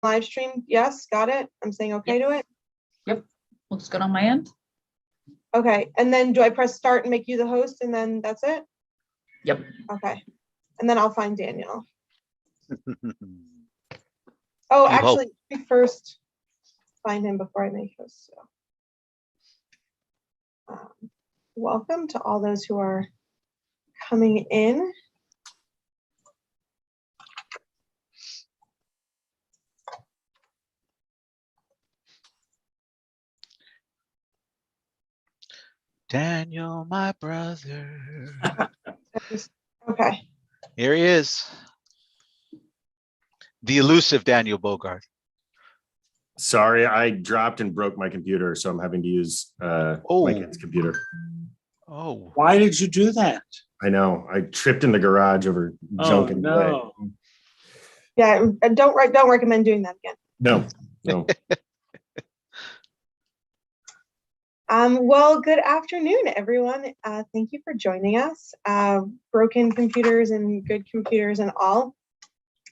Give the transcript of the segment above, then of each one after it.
live stream. Yes, got it. I'm saying okay to it. Yep, looks good on my end. Okay, and then do I press start and make you the host and then that's it? Yep. Okay, and then I'll find Daniel. Oh, actually, let me first find him before I make host. So, welcome to all those who are coming in. Daniel, my brother. Okay. Here he is. The elusive Daniel Bogart. Sorry, I dropped and broke my computer, so I'm having to use my kid's computer. Oh. Why did you do that? I know. I tripped in the garage over junk and no. clay. Yeah, and don't recommend doing that again. No. Well, good afternoon, everyone. Thank you for joining us. Broken computers and good computers and all.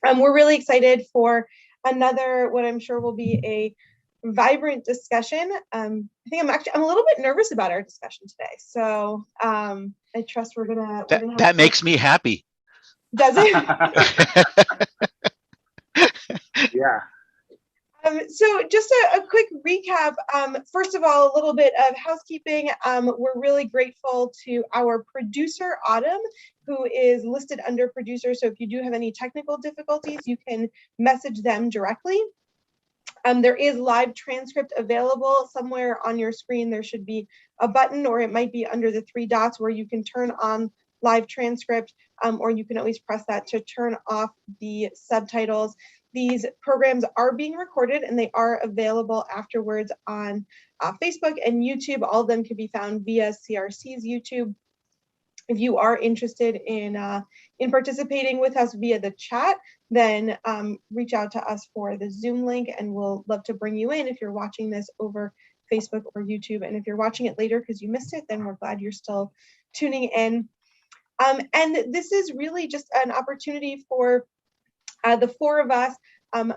We're really excited for another, what I'm sure will be a vibrant discussion. I think I'm a little bit nervous about our discussion today. So I trust we're gonna that makes me happy. Does it? Yeah. So just a quick recap. First of all, a little bit of housekeeping. We're really grateful to our producer, Autumn, who is listed under producer. So if you do have any technical difficulties, you can message them directly. There is live transcript available somewhere on your screen. There should be a button, or it might be under the three dots where you can turn on live transcript, or you can always press that to turn off the subtitles. These programs are being recorded and they are available afterwards on Facebook and YouTube. All of them can be found via CRC's YouTube. If you are interested in participating with us via the chat, then reach out to us for the Zoom link and we'll love to bring you in if you're watching this over Facebook or YouTube. And if you're watching it later because you missed it, then we're glad you're still tuning in. And this is really just an opportunity for the four of us.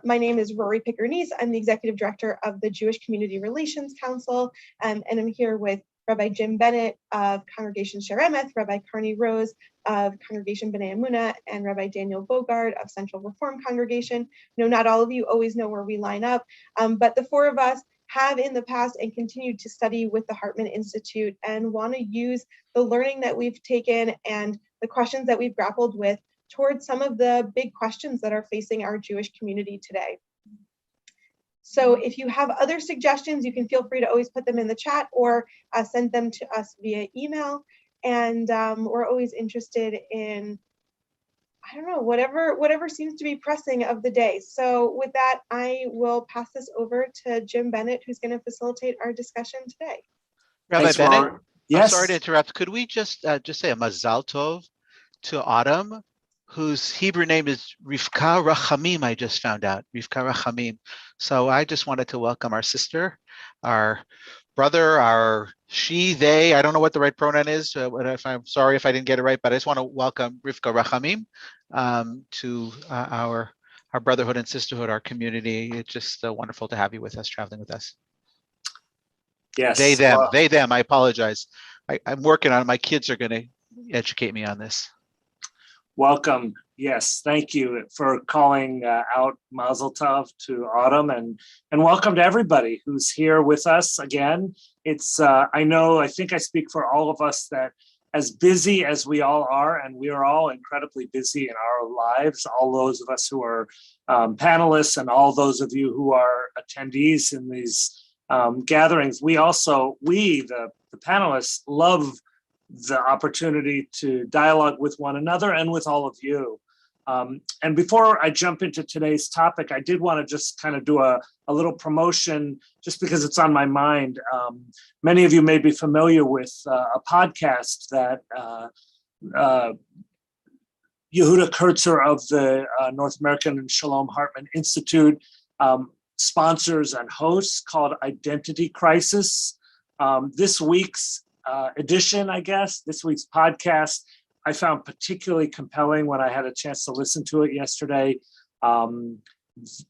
My name is Rory Pickernese. I'm the Executive Director of the Jewish Community Relations Council, and I'm here with Rabbi Jim Bennett of Congregation Sher Emeth, Rabbi Carney Rose of Congregation B'nai Emunah, and Rabbi Daniel Bogart of Central Reform Congregation. Not all of you always know where we line up, but the four of us have in the past and continue to study with the Hartman Institute and want to use the learning that we've taken and the questions that we've grappled with towards some of the big questions that are facing our Jewish community today. So if you have other suggestions, you can feel free to always put them in the chat or send them to us via email. And we're always interested in, I don't know, whatever seems to be pressing of the day. So with that, I will pass this over to Jim Bennett, who's going to facilitate our discussion today. Rabbi Thanks, Bennett, Ron. Yes. I'm sorry to interrupt. Could we just say a mazal tov to Autumn, whose Hebrew name is Rivka Rachamim, I just found out, Rivka Rachamim. So I just wanted to welcome our sister, our brother, our she, they, I don't know what the right pronoun is, if I'm sorry if I didn't get it right, but I just want to welcome Rivka Rachamim to our brotherhood and sisterhood, our community. It's just wonderful to have you with us, traveling with us. Yes. They, them, I apologize. I'm working on it. My kids are going to educate me on this. Welcome. Yes, thank you for calling out Mazel Tov to Autumn, and welcome to everybody who's here with us again. It's I think I speak for all of us that as busy as we all are, and we are all incredibly busy in our lives, all those of us who are panelists and all those of you who are attendees in these gatherings, we the panelists love the opportunity to dialogue with one another and with all of you. And before I jump into today's topic, I did want to just kind of do a little promotion just because it's on my mind. Many of you may be familiar with a podcast that Yehuda Kurtzer of the North American and Shalom Hartman Institute sponsors and hosts called Identity Crisis. This week's edition, I guess, this week's podcast, I found particularly compelling when I had a chance to listen to it yesterday.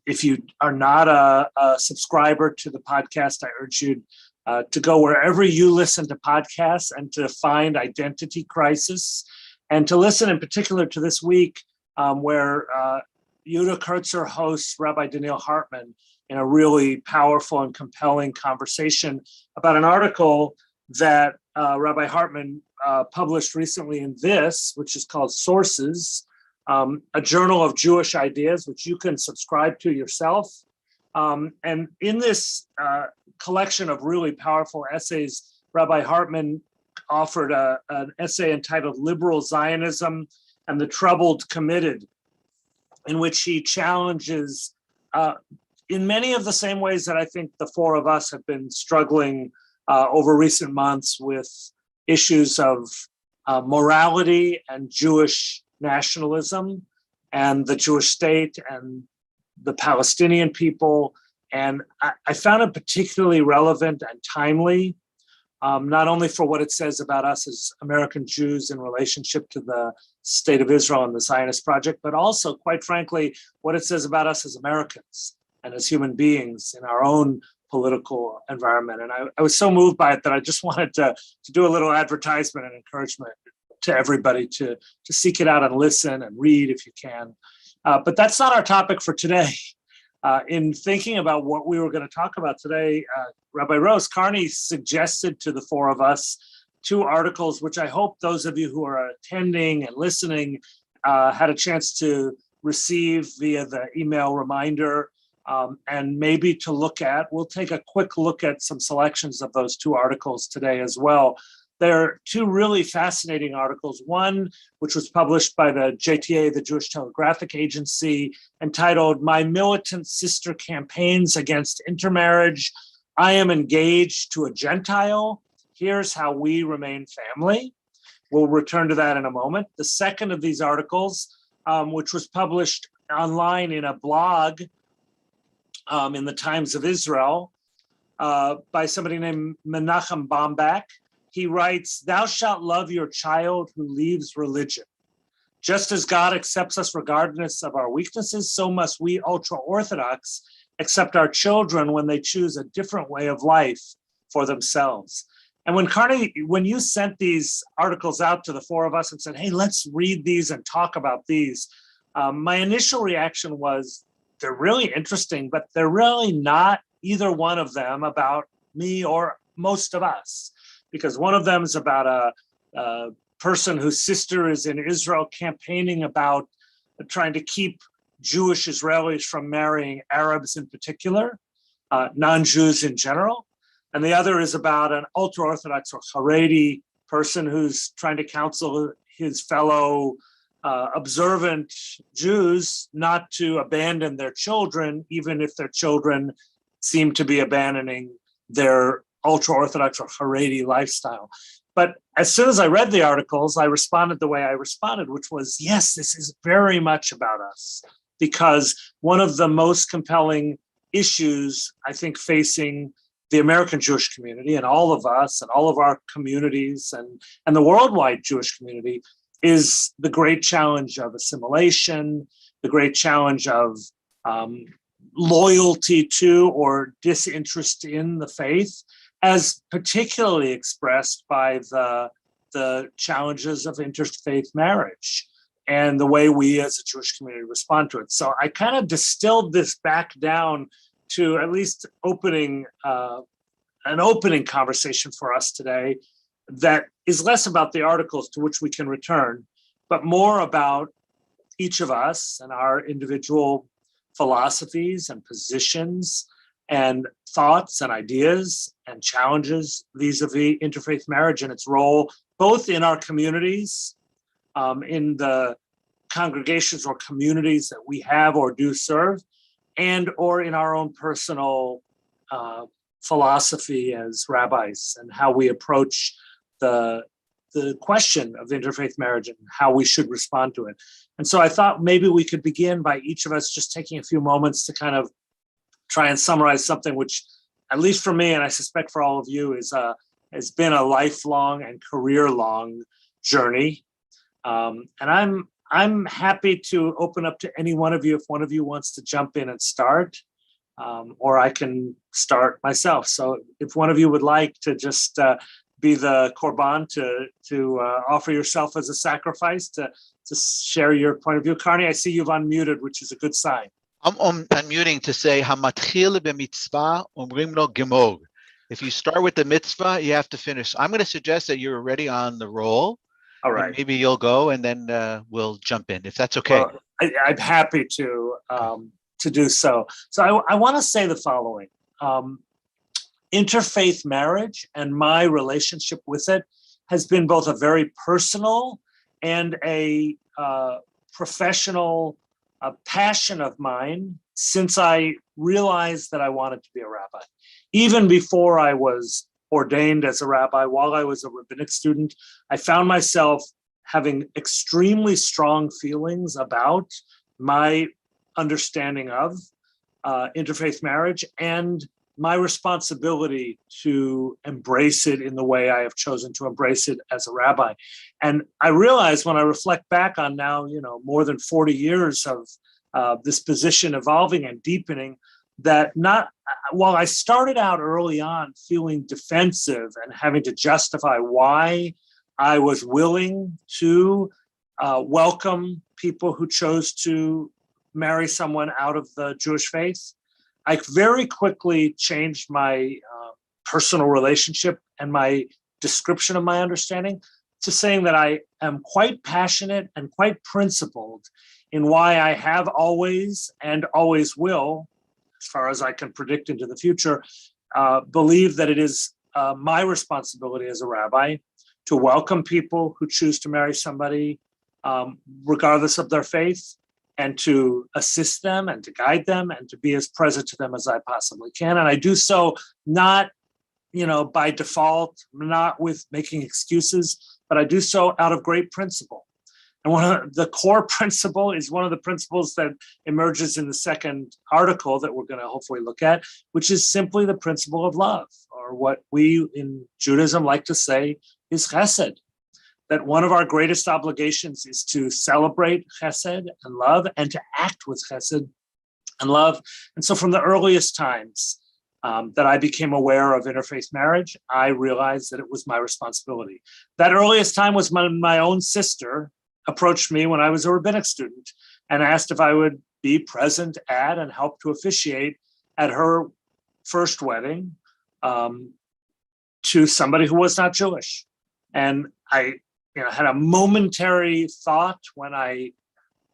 if you are not a subscriber to the podcast, I urge you to go wherever you listen to podcasts and to find Identity Crisis, and to listen in particular to this week where Yehuda Kurtzer hosts Rabbi Daniel Hartman in a really powerful and compelling conversation about an article that Rabbi Hartman published recently in this, which is called Sources, a journal of Jewish ideas, which you can subscribe to yourself. And in this collection of really powerful essays, Rabbi Hartman offered an essay entitled Liberal Zionism and the Troubled Committed, in which he challenges in many of the same ways that I think the four of us have been struggling over recent months with issues of morality and Jewish nationalism and the Jewish state and the Palestinian people. And I found it particularly relevant and timely, not only for what it says about us as American Jews in relationship to the state of Israel and the Zionist project, but also, quite frankly, what it says about us as Americans and as human beings in our own political environment. And I was so moved by it that I just wanted to do a little advertisement and encouragement to everybody to seek it out and listen and read if you can. But that's not our topic for today. In thinking about what we were going to talk about today, Rabbi Rose Carney suggested to the four of us two articles, which I hope those of you who are attending and listening had a chance to receive via the email reminder, and maybe to look at. We'll take a quick look at some selections of those two articles today as well. They're two really fascinating articles. One, which was published by the JTA, the Jewish Telegraphic Agency, entitled My Militant Sister Campaigns Against Intermarriage. I am engaged to a Gentile. Here's how we remain family. We'll return to that in a moment. The second of these articles, which was published online in a blog in the Times of Israel by somebody named Menachem Baumbach. He writes, "Thou shalt love your child who leaves religion. Just as God accepts us regardless of our weaknesses, so must we ultra-Orthodox accept our children when they choose a different way of life for themselves." And when you sent these articles out to the four of us and said, hey, let's read these and talk about these, my initial reaction was, they're really interesting, but they're really not either one of them about me or most of us. Because one of them is about a person whose sister is in Israel campaigning about trying to keep Jewish Israelis from marrying Arabs in particular, non-Jews in general. And the other is about an ultra-Orthodox or Haredi person who's trying to counsel his fellow observant Jews not to abandon their children, even if their children seem to be abandoning their ultra-Orthodox or Haredi lifestyle. But as soon as I read the articles, I responded the way I responded, which was, yes, this is very much about us. Because one of the most compelling issues, I think, facing the American Jewish community and all of us and all of our communities and the worldwide Jewish community is the great challenge of assimilation, the great challenge of loyalty to or disinterest in the faith, as particularly expressed by the challenges of interfaith marriage and the way we as a Jewish community respond to it. So I kind of distilled this back down to at least an opening conversation for us today that is less about the articles to which we can return, but more about each of us and our individual philosophies and positions and thoughts and ideas and challenges vis-a-vis interfaith marriage and its role, both in our communities, in the congregations or communities that we have or do serve, and or in our own personal philosophy as rabbis and how we approach the question of interfaith marriage and how we should respond to it. And so I thought maybe we could begin by each of us just taking a few moments to kind of try and summarize something which, at least for me, and I suspect for all of you, has been a lifelong and career-long journey. And I'm happy to open up to any one of you if one of you wants to jump in and start, or I can start myself. So if one of you would like to just be the korban to offer yourself as a sacrifice to share your point of view. Carney, I see you've unmuted, which is a good sign. I'm unmuting to say, Hamatchil b'mitzvah omrim lo gemor. If you start with the mitzvah, you have to finish. I'm going to suggest that you're already on the roll. All right. And maybe you'll go, and then we'll jump in, if that's okay. Well, I'm happy to do so. So I want to say the following. Interfaith marriage and my relationship with it has been both a very personal and a professional passion of mine since I realized that I wanted to be a rabbi. Even before I was ordained as a rabbi, while I was a rabbinic student, I found myself having extremely strong feelings about my understanding of interfaith marriage and my responsibility to embrace it in the way I have chosen to embrace it as a rabbi. And I realized when I reflect back on now, more than 40 years of this position evolving and deepening, that while I started out early on feeling defensive and having to justify why I was willing to welcome people who chose to marry someone out of the Jewish faith, I very quickly changed my personal relationship and my description of my understanding to saying that I am quite passionate and quite principled in why I have always and always will, as far as I can predict into the future, believe that it is my responsibility as a rabbi to welcome people who choose to marry somebody regardless of their faith, and to assist them and to guide them and to be as present to them as I possibly can. And I do so not, by default, not with making excuses, but I do so out of great principle. And one of the core principle is one of the principles that emerges in the second article that we're going to hopefully look at, which is simply the principle of love, or what we in Judaism like to say is chesed. That one of our greatest obligations is to celebrate chesed and love and to act with chesed and love. And so from the earliest times that I became aware of interfaith marriage, I realized that it was my responsibility. That earliest time was my own sister approached me when I was a rabbinic student and asked if I would be present at and help to officiate at her first wedding to somebody who was not Jewish. And I had a momentary thought when I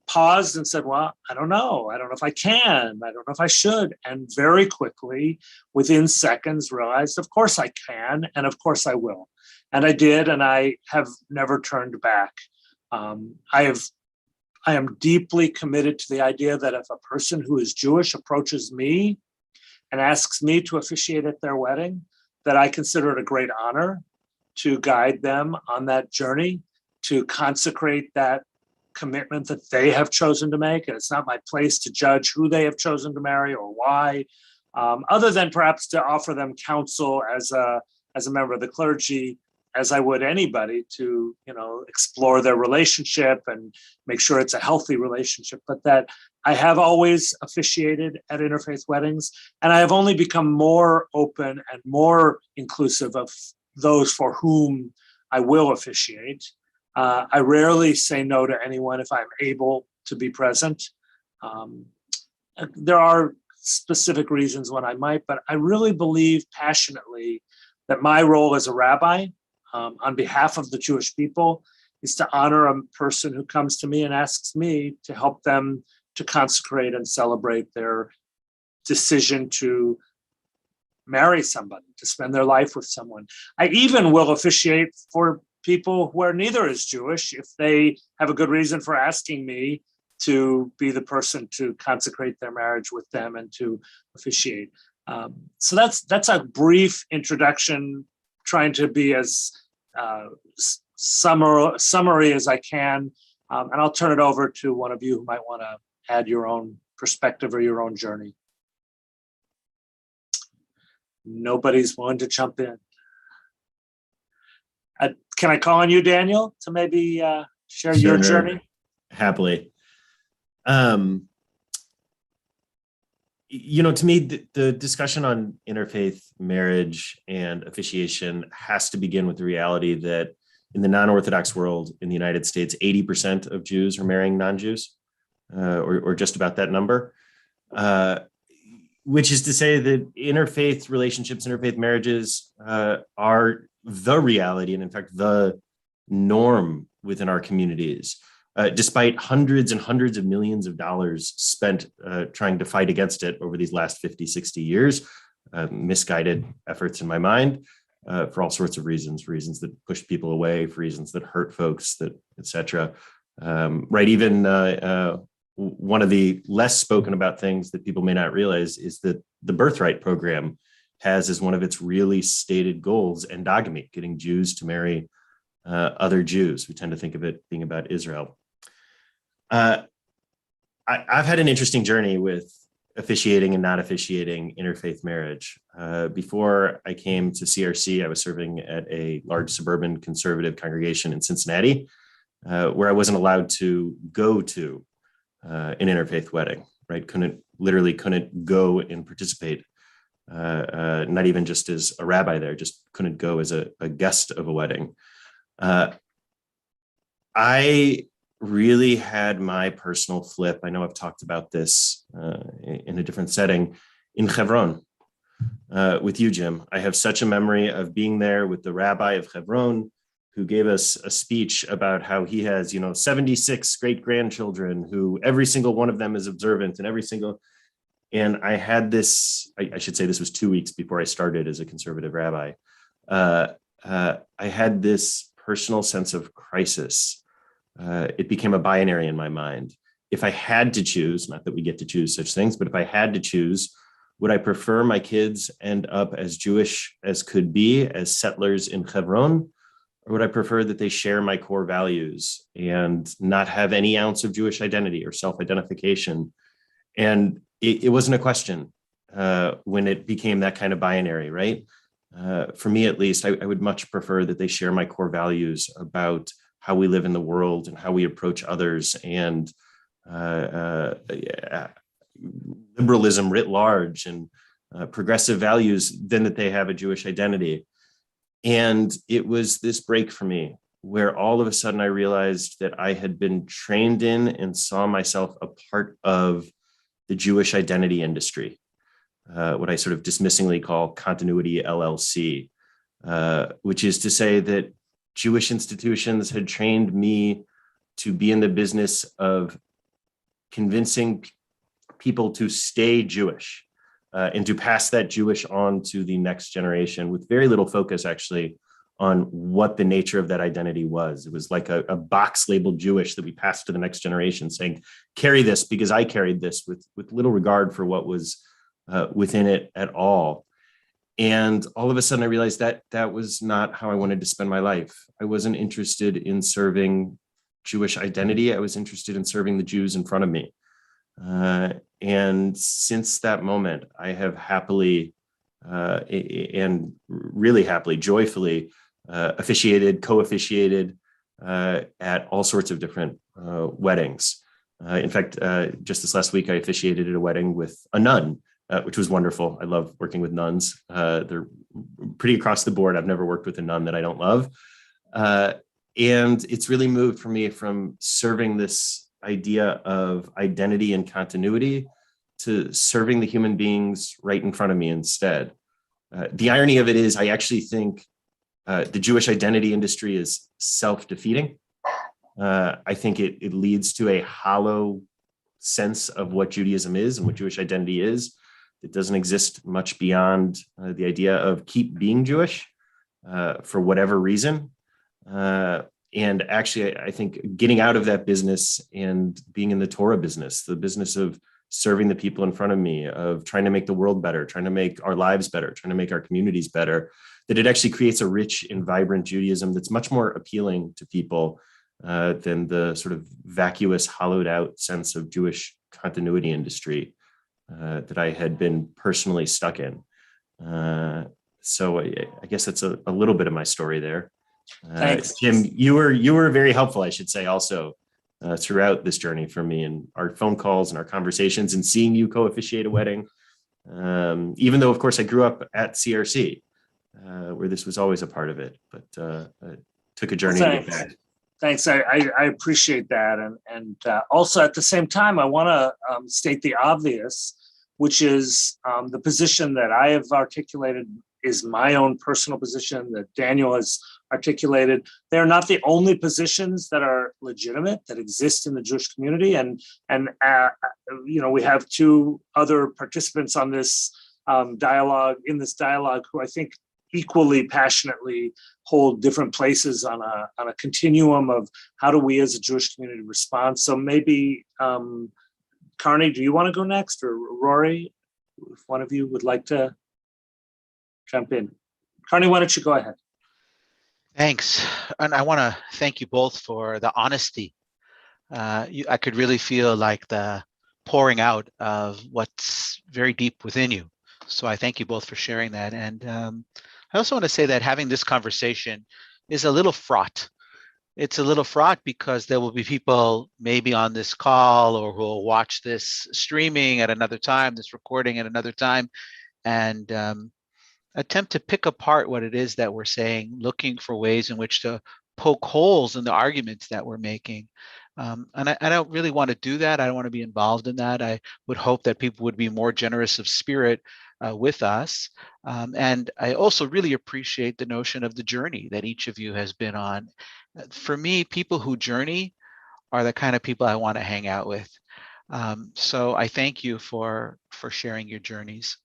paused and said, well, I don't know if I can. I don't know if I should. And very quickly, within seconds, realized, of course I can, and of course I will. And I did, and I have never turned back. I am deeply committed to the idea that if a person who is Jewish approaches me and asks me to officiate at their wedding, that I consider it a great honor to guide them on that journey, to consecrate that commitment that they have chosen to make. And it's not my place to judge who they have chosen to marry or why, other than perhaps to offer them counsel as a member of the clergy, as I would anybody, to explore their relationship and make sure it's a healthy relationship. But that I have always officiated at interfaith weddings, and I have only become more open and more inclusive of those for whom I will officiate. I rarely say no to anyone if I'm able to be present. There are specific reasons when I might, but I really believe passionately that my role as a rabbi, on behalf of the Jewish people, is to honor a person who comes to me and asks me to help them to consecrate and celebrate their decision to marry somebody, to spend their life with someone. I even will officiate for people who are neither is Jewish if they have a good reason for asking me to be the person to consecrate their marriage with them and to officiate. So that's a brief introduction, trying to be as summary as I can. And I'll turn it over to one of you who might want to add your own perspective or your own journey. Nobody's willing to jump in. Can I call on you, Daniel, to maybe share your journey? happily. To me, the discussion on interfaith marriage and officiation has to begin with the reality that in the non-Orthodox world in the United States, 80% of Jews are marrying non-Jews, or just about that number, which is to say that interfaith relationships, interfaith marriages are the reality, and in fact, the norm within our communities. Despite hundreds and hundreds of millions of dollars spent trying to fight against it over these last 50, 60 years, misguided efforts in my mind, for all sorts of reasons that pushed people away, for reasons that hurt folks, that et cetera. Right, even one of the less spoken about things that people may not realize is that the birthright program has as one of its really stated goals endogamy, getting Jews to marry other Jews. We tend to think of it being about Israel. I've had an interesting journey with officiating and not officiating interfaith marriage. Before I came to CRC, I was serving at a large suburban conservative congregation in Cincinnati, where I wasn't allowed to go to an interfaith wedding, right? Literally couldn't go and participate, not even just as a rabbi there, just couldn't go as a guest of a wedding. I really had my personal flip. I know I've talked about this in a different setting in Hebron with you, Jim. I have such a memory of being there with the rabbi of Hebron, who gave us a speech about how he has, 76 great grandchildren who every single one of them is observant, and I had this, I should say this was 2 weeks before I started as a conservative rabbi. I had this personal sense of crisis. It became a binary in my mind. If I had to choose, not that we get to choose such things, but if I had to choose, would I prefer my kids end up as Jewish as could be, as settlers in Hebron, or would I prefer that they share my core values and not have any ounce of Jewish identity or self-identification? And it wasn't a question when it became that kind of binary, right? For me, at least, I would much prefer that they share my core values about how we live in the world and how we approach others, and liberalism writ large, and progressive values, than that they have a Jewish identity. And it was this break for me where all of a sudden I realized that I had been trained in and saw myself a part of the Jewish identity industry, what I sort of dismissingly call continuity LLC, which is to say that Jewish institutions had trained me to be in the business of convincing people to stay Jewish, and to pass that Jewish on to the next generation, with very little focus actually on what the nature of that identity was. It was like a box labeled Jewish that we passed to the next generation, saying, carry this because I carried this, with little regard for what was within it at all. And all of a sudden I realized that that was not how I wanted to spend my life. I wasn't interested in serving Jewish identity. I was interested in serving the Jews in front of me. And since that moment, I have happily and really happily, joyfully officiated, co-officiated at all sorts of different weddings. In fact, just this last week, I officiated at a wedding with a nun, which was wonderful. I love working with nuns. They're pretty across the board. I've never worked with a nun that I don't love. And it's really moved for me from serving this idea of identity and continuity to serving the human beings right in front of me instead. The irony of it is, I actually think the Jewish identity industry is self-defeating. I think it leads to a hollow sense of what Judaism is and what Jewish identity is. It doesn't exist much beyond the idea of keep being Jewish for whatever reason. And actually, I think getting out of that business and being in the Torah business, the business of serving the people in front of me, of trying to make the world better, trying to make our lives better, trying to make our communities better, that it actually creates a rich and vibrant Judaism that's much more appealing to people than the sort of vacuous, hollowed out sense of Jewish continuity industry that I had been personally stuck in. So I guess that's a little bit of my story there. Thanks. Jim, you were very helpful, I should say, also throughout this journey for me, and our phone calls and our conversations and seeing you co-officiate a wedding. Even though, of course, I grew up at CRC, where this was always a part of it, but it took a journey to get back. Thanks. I appreciate that. And also at the same time, I want to state the obvious, which is the position that I have articulated is my own personal position that Daniel has articulated. They're not the only positions that are legitimate that exist in the Jewish community. And we have two other participants on this dialogue, who I think equally passionately hold different places on a continuum of how do we as a Jewish community respond. So maybe, Carney, do you want to go next, or Rory, if one of you would like to jump in? Carney, why don't you go ahead? Thanks. And I want to thank you both for the honesty. I could really feel like the pouring out of what's very deep within you. So I thank you both for sharing that. And I also want to say that having this conversation is a little fraught. It's a little fraught because there will be people maybe on this call or who will watch this streaming at another time, this recording at another time, and attempt to pick apart what it is that we're saying, looking for ways in which to poke holes in the arguments that we're making. And I don't really want to do that. I don't want to be involved in that. I would hope that people would be more generous of spirit with us. And I also really appreciate the notion of the journey that each of you has been on. For me, people who journey are the kind of people I want to hang out with. So I thank you for sharing your journeys.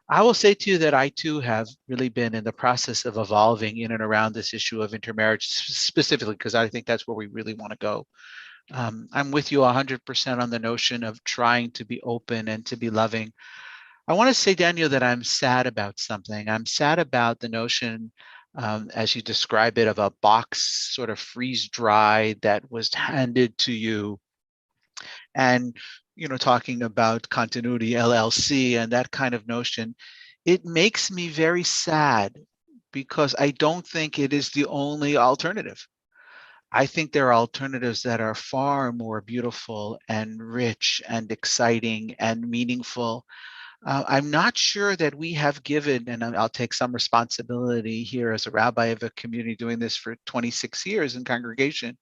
I will say to you that I too have really been in the process of evolving in and around this issue of intermarriage specifically, because I think that's where we really want to go. I'm with you 100% on the notion of trying to be open and to be loving. I want to say, Daniel, that I'm sad about something. I'm sad about the notion, as you describe it, of a box sort of freeze-dried that was handed to you. And talking about continuity LLC and that kind of notion, it makes me very sad because I don't think it is the only alternative. I think there are alternatives that are far more beautiful and rich and exciting and meaningful. I'm not sure that we have given, and I'll take some responsibility here as a rabbi of a community doing this for 26 years in congregation,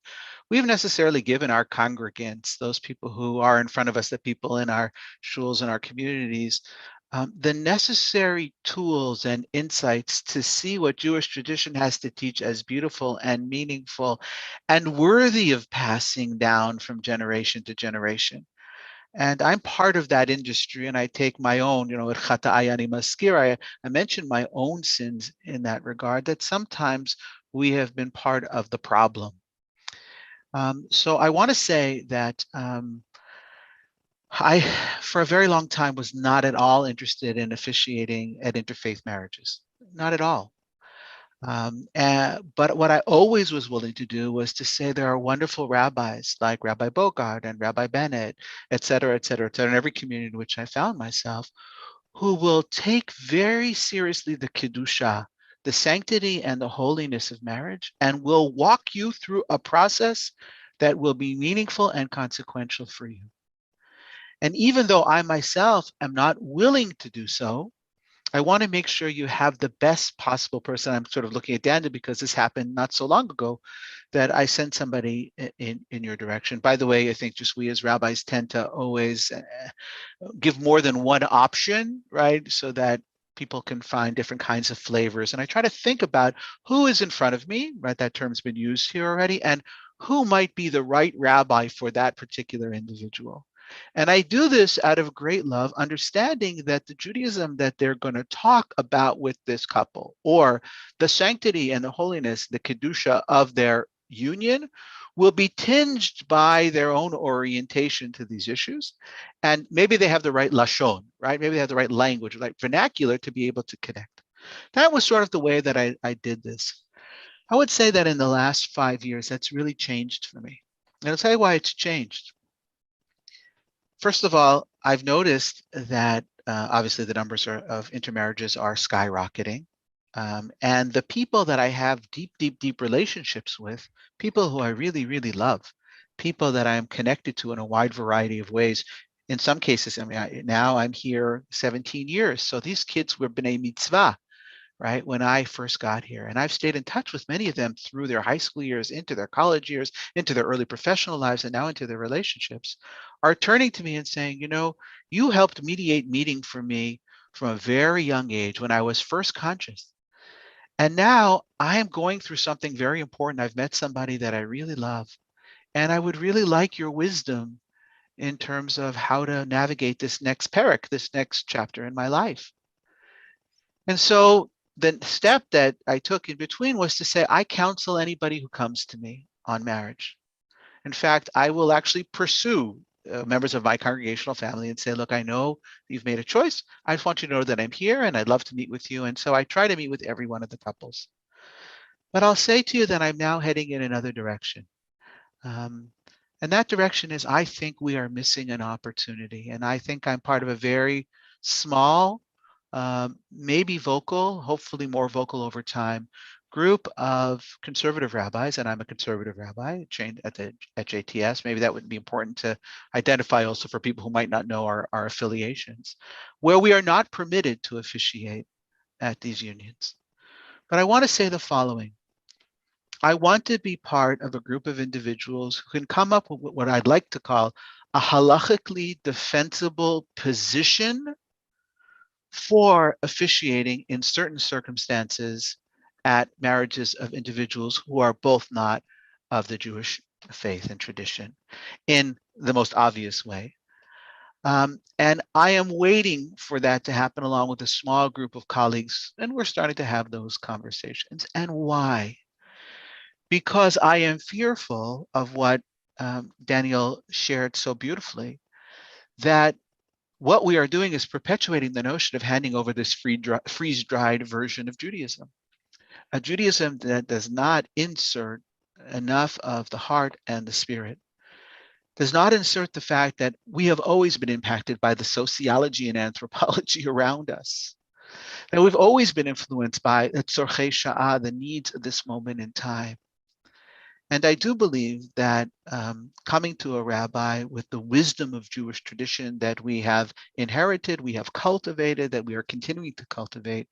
we've necessarily given our congregants, those people who are in front of us, the people in our shuls and our communities, the necessary tools and insights to see what Jewish tradition has to teach as beautiful and meaningful and worthy of passing down from generation to generation. And I'm part of that industry, and I take my own, I mentioned my own sins in that regard, that sometimes we have been part of the problem. So I want to say that I, for a very long time, was not at all interested in officiating at interfaith marriages, not at all. But what I always was willing to do was to say there are wonderful rabbis like Rabbi Bogart and Rabbi Bennett, et cetera, in every community in which I found myself, who will take very seriously the Kedusha, the sanctity and the holiness of marriage, and will walk you through a process that will be meaningful and consequential for you. And even though I myself am not willing to do so, I want to make sure you have the best possible person. I'm sort of looking at Daniel because this happened not so long ago, that I sent somebody in your direction. By the way, I think just we as rabbis tend to always give more than one option, right? So that people can find different kinds of flavors. And I try to think about who is in front of me, right? That term's been used here already, and who might be the right rabbi for that particular individual. And I do this out of great love, understanding that the Judaism that they're going to talk about with this couple, or the sanctity and the holiness, the Kedusha of their union, will be tinged by their own orientation to these issues. And maybe they have the right lashon, right? Maybe they have the right language, right vernacular to be able to connect. That was sort of the way that I did this. I would say that in the last 5 years, that's really changed for me. And I'll tell you why it's changed. First of all, I've noticed that obviously the numbers of intermarriages are skyrocketing. And the people that I have deep relationships with, people who I really, really love, people that I'm connected to in a wide variety of ways. In some cases, I mean, now I'm here 17 years. So these kids were b'nai mitzvah, right, when I first got here. And I've stayed in touch with many of them through their high school years, into their college years, into their early professional lives, and now into their relationships, are turning to me and saying, you helped mediate meeting for me from a very young age when I was first conscious. And now I am going through something very important. I've met somebody that I really love. And I would really like your wisdom in terms of how to navigate this next parak, this next chapter in my life. And so the step that I took in between was to say, I counsel anybody who comes to me on marriage. In fact, I will actually pursue members of my congregational family and say, look, I know you've made a choice. I just want you to know that I'm here and I'd love to meet with you. And so I try to meet with every one of the couples. But I'll say to you that I'm now heading in another direction. And that direction is, I think we are missing an opportunity. And I think I'm part of a very small, maybe vocal, hopefully more vocal over time, group of conservative rabbis, and I'm a conservative rabbi trained at JTS. Maybe that would be important to identify also for people who might not know our affiliations, where we are not permitted to officiate at these unions. But I want to say the following. I want to be part of a group of individuals who can come up with what I'd like to call a halachically defensible position for officiating in certain circumstances at marriages of individuals who are both not of the Jewish faith and tradition in the most obvious way. And I am waiting for that to happen along with a small group of colleagues, and we're starting to have those conversations. And why? Because I am fearful of what Daniel shared so beautifully, that what we are doing is perpetuating the notion of handing over this freeze-dried version of Judaism, a Judaism that does not insert enough of the heart and the spirit, does not insert the fact that we have always been impacted by the sociology and anthropology around us, that we've always been influenced by the tzorchei sha'ah, the needs of this moment in time. And I do believe that coming to a rabbi with the wisdom of Jewish tradition that we have inherited, we have cultivated, that we are continuing to cultivate,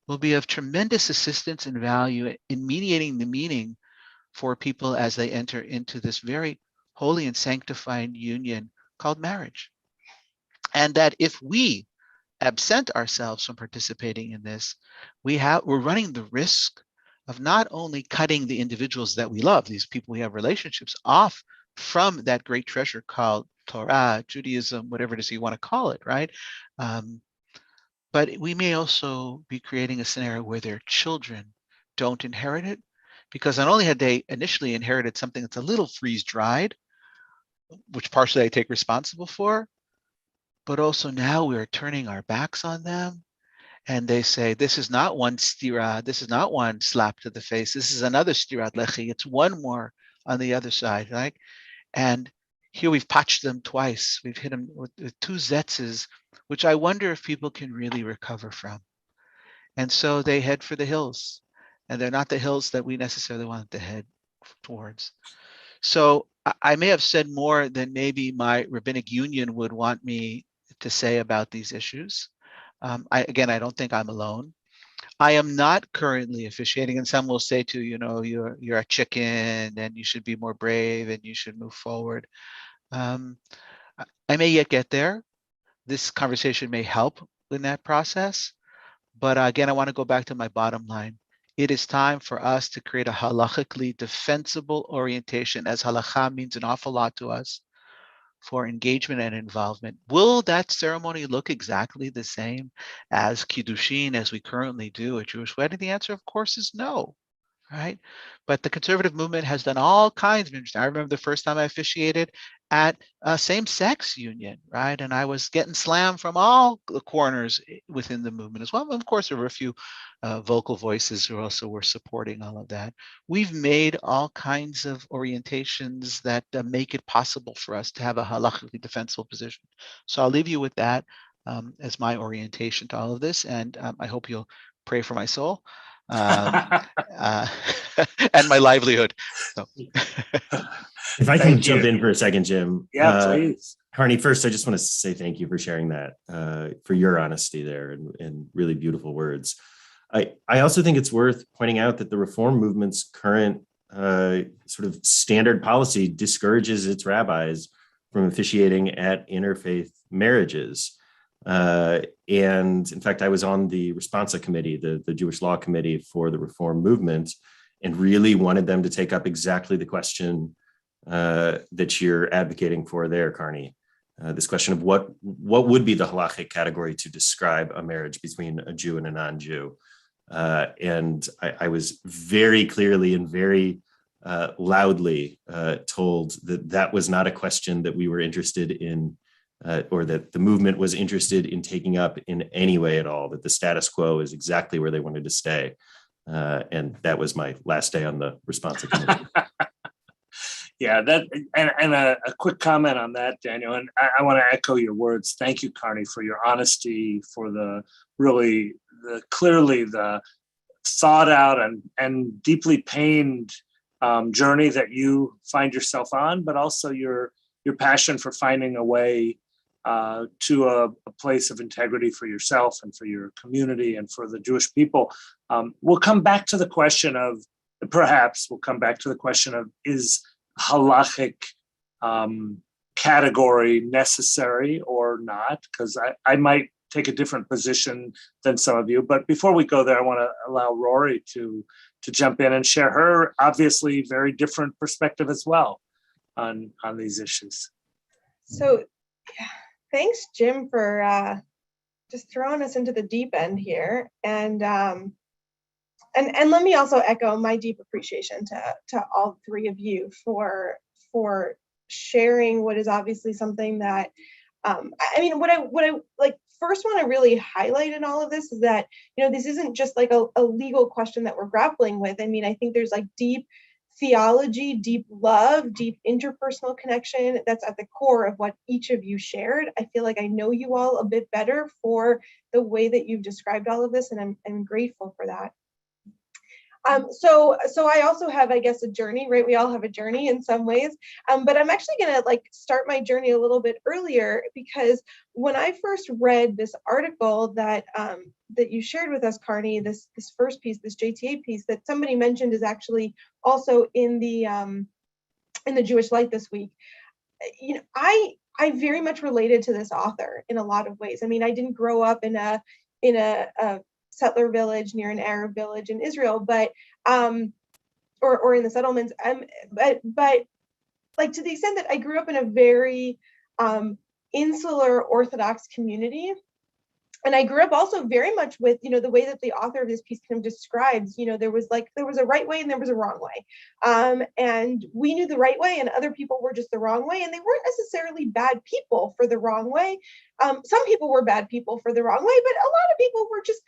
will be of tremendous assistance and value in mediating the meaning for people as they enter into this very holy and sanctified union called marriage. And that if we absent ourselves from participating in this, we're running the risk of not only cutting the individuals that we love, these people we have relationships, off from that great treasure called Torah, Judaism, whatever it is you want to call it, right? But we may also be creating a scenario where their children don't inherit it, because not only had they initially inherited something that's a little freeze-dried, which partially I take responsible for, but also now we're turning our backs on them. And they say, this is not one stira, this is not one slap to the face, this is another stirat lechi, it's one more on the other side, right? And here we've patched them twice. We've hit them with two zetzes, which I wonder if people can really recover from. And so they head for the hills. And they're not the hills that we necessarily want to head towards. So I may have said more than maybe my rabbinic union would want me to say about these issues. I don't think I'm alone. I am not currently officiating, and some will say to you're a chicken and you should be more brave and you should move forward. I may yet get there. This conversation may help in that process. But again, I want to go back to my bottom line. It is time for us to create a halachically defensible orientation, as halakha means an awful lot to us, for engagement and involvement. Will that ceremony look exactly the same as Kiddushin as we currently do at Jewish wedding? The answer, of course, is no, right? But the conservative movement has done all kinds of interesting. I remember the first time I officiated at a same-sex union, right? And I was getting slammed from all the corners within the movement as well. Of course, there were a few vocal voices who also were supporting all of that. We've made all kinds of orientations that make it possible for us to have a halachically defensible position. So I'll leave you with that as my orientation to all of this. And I hope you'll pray for my soul. and my livelihood. So. If I can Thank jump you. in for a second, Jim. Yeah, please. Harney, first, I just want to say thank you for sharing that, for your honesty there and really beautiful words. I also think it's worth pointing out that the reform movement's current sort of standard policy discourages its rabbis from officiating at interfaith marriages. And in fact, I was on the Responsa committee, the Jewish law committee for the reform movement, and really wanted them to take up exactly the question that you're advocating for there, Carney. This question of what would be the halachic category to describe a marriage between a Jew and a non-Jew. And I was very clearly and very loudly told that that was not a question that we were interested in, or that the movement was interested in taking up in any way at all, that the status quo is exactly where they wanted to stay. And that was my last day on the Responsa committee. Yeah, that and a quick comment on that, Daniel, and I want to echo your words. Thank you, Carney, for your honesty, for the clearly the thought out and deeply pained journey that you find yourself on, but also your passion for finding a way to a place of integrity for yourself and for your community and for the Jewish people. We'll come back to the question of, is halachic category necessary or not? Because I might take a different position than some of you. But before we go there, I want to allow Rory to jump in and share her obviously very different perspective as well on these issues. So thanks, Jim, for just throwing us into the deep end here. And let me also echo my deep appreciation to all three of you for sharing what is obviously something that what I like first want to really highlight in all of this is that, this isn't just like a legal question that we're grappling with. I mean, I think there's like deep theology, deep love, deep interpersonal connection that's at the core of what each of you shared. I feel like I know you all a bit better for the way that you've described all of this, and I'm grateful for that. So I also have, I guess, a journey, right? We all have a journey in some ways, but I'm actually going to start my journey a little bit earlier, because when I first read this article that you shared with us, Carney, this first piece, this JTA piece that somebody mentioned is actually also in the Jewish Light this week. I very much related to this author in a lot of ways. I mean, I didn't grow up in a settler village near an Arab village in Israel, but or in the settlements, but like to the extent that I grew up in a very insular Orthodox community. And I grew up also very much with, the way that the author of this piece kind of describes, there was a right way and there was a wrong way. And we knew the right way and other people were just the wrong way. And they weren't necessarily bad people for the wrong way. Some people were bad people for the wrong way, but a lot of people were just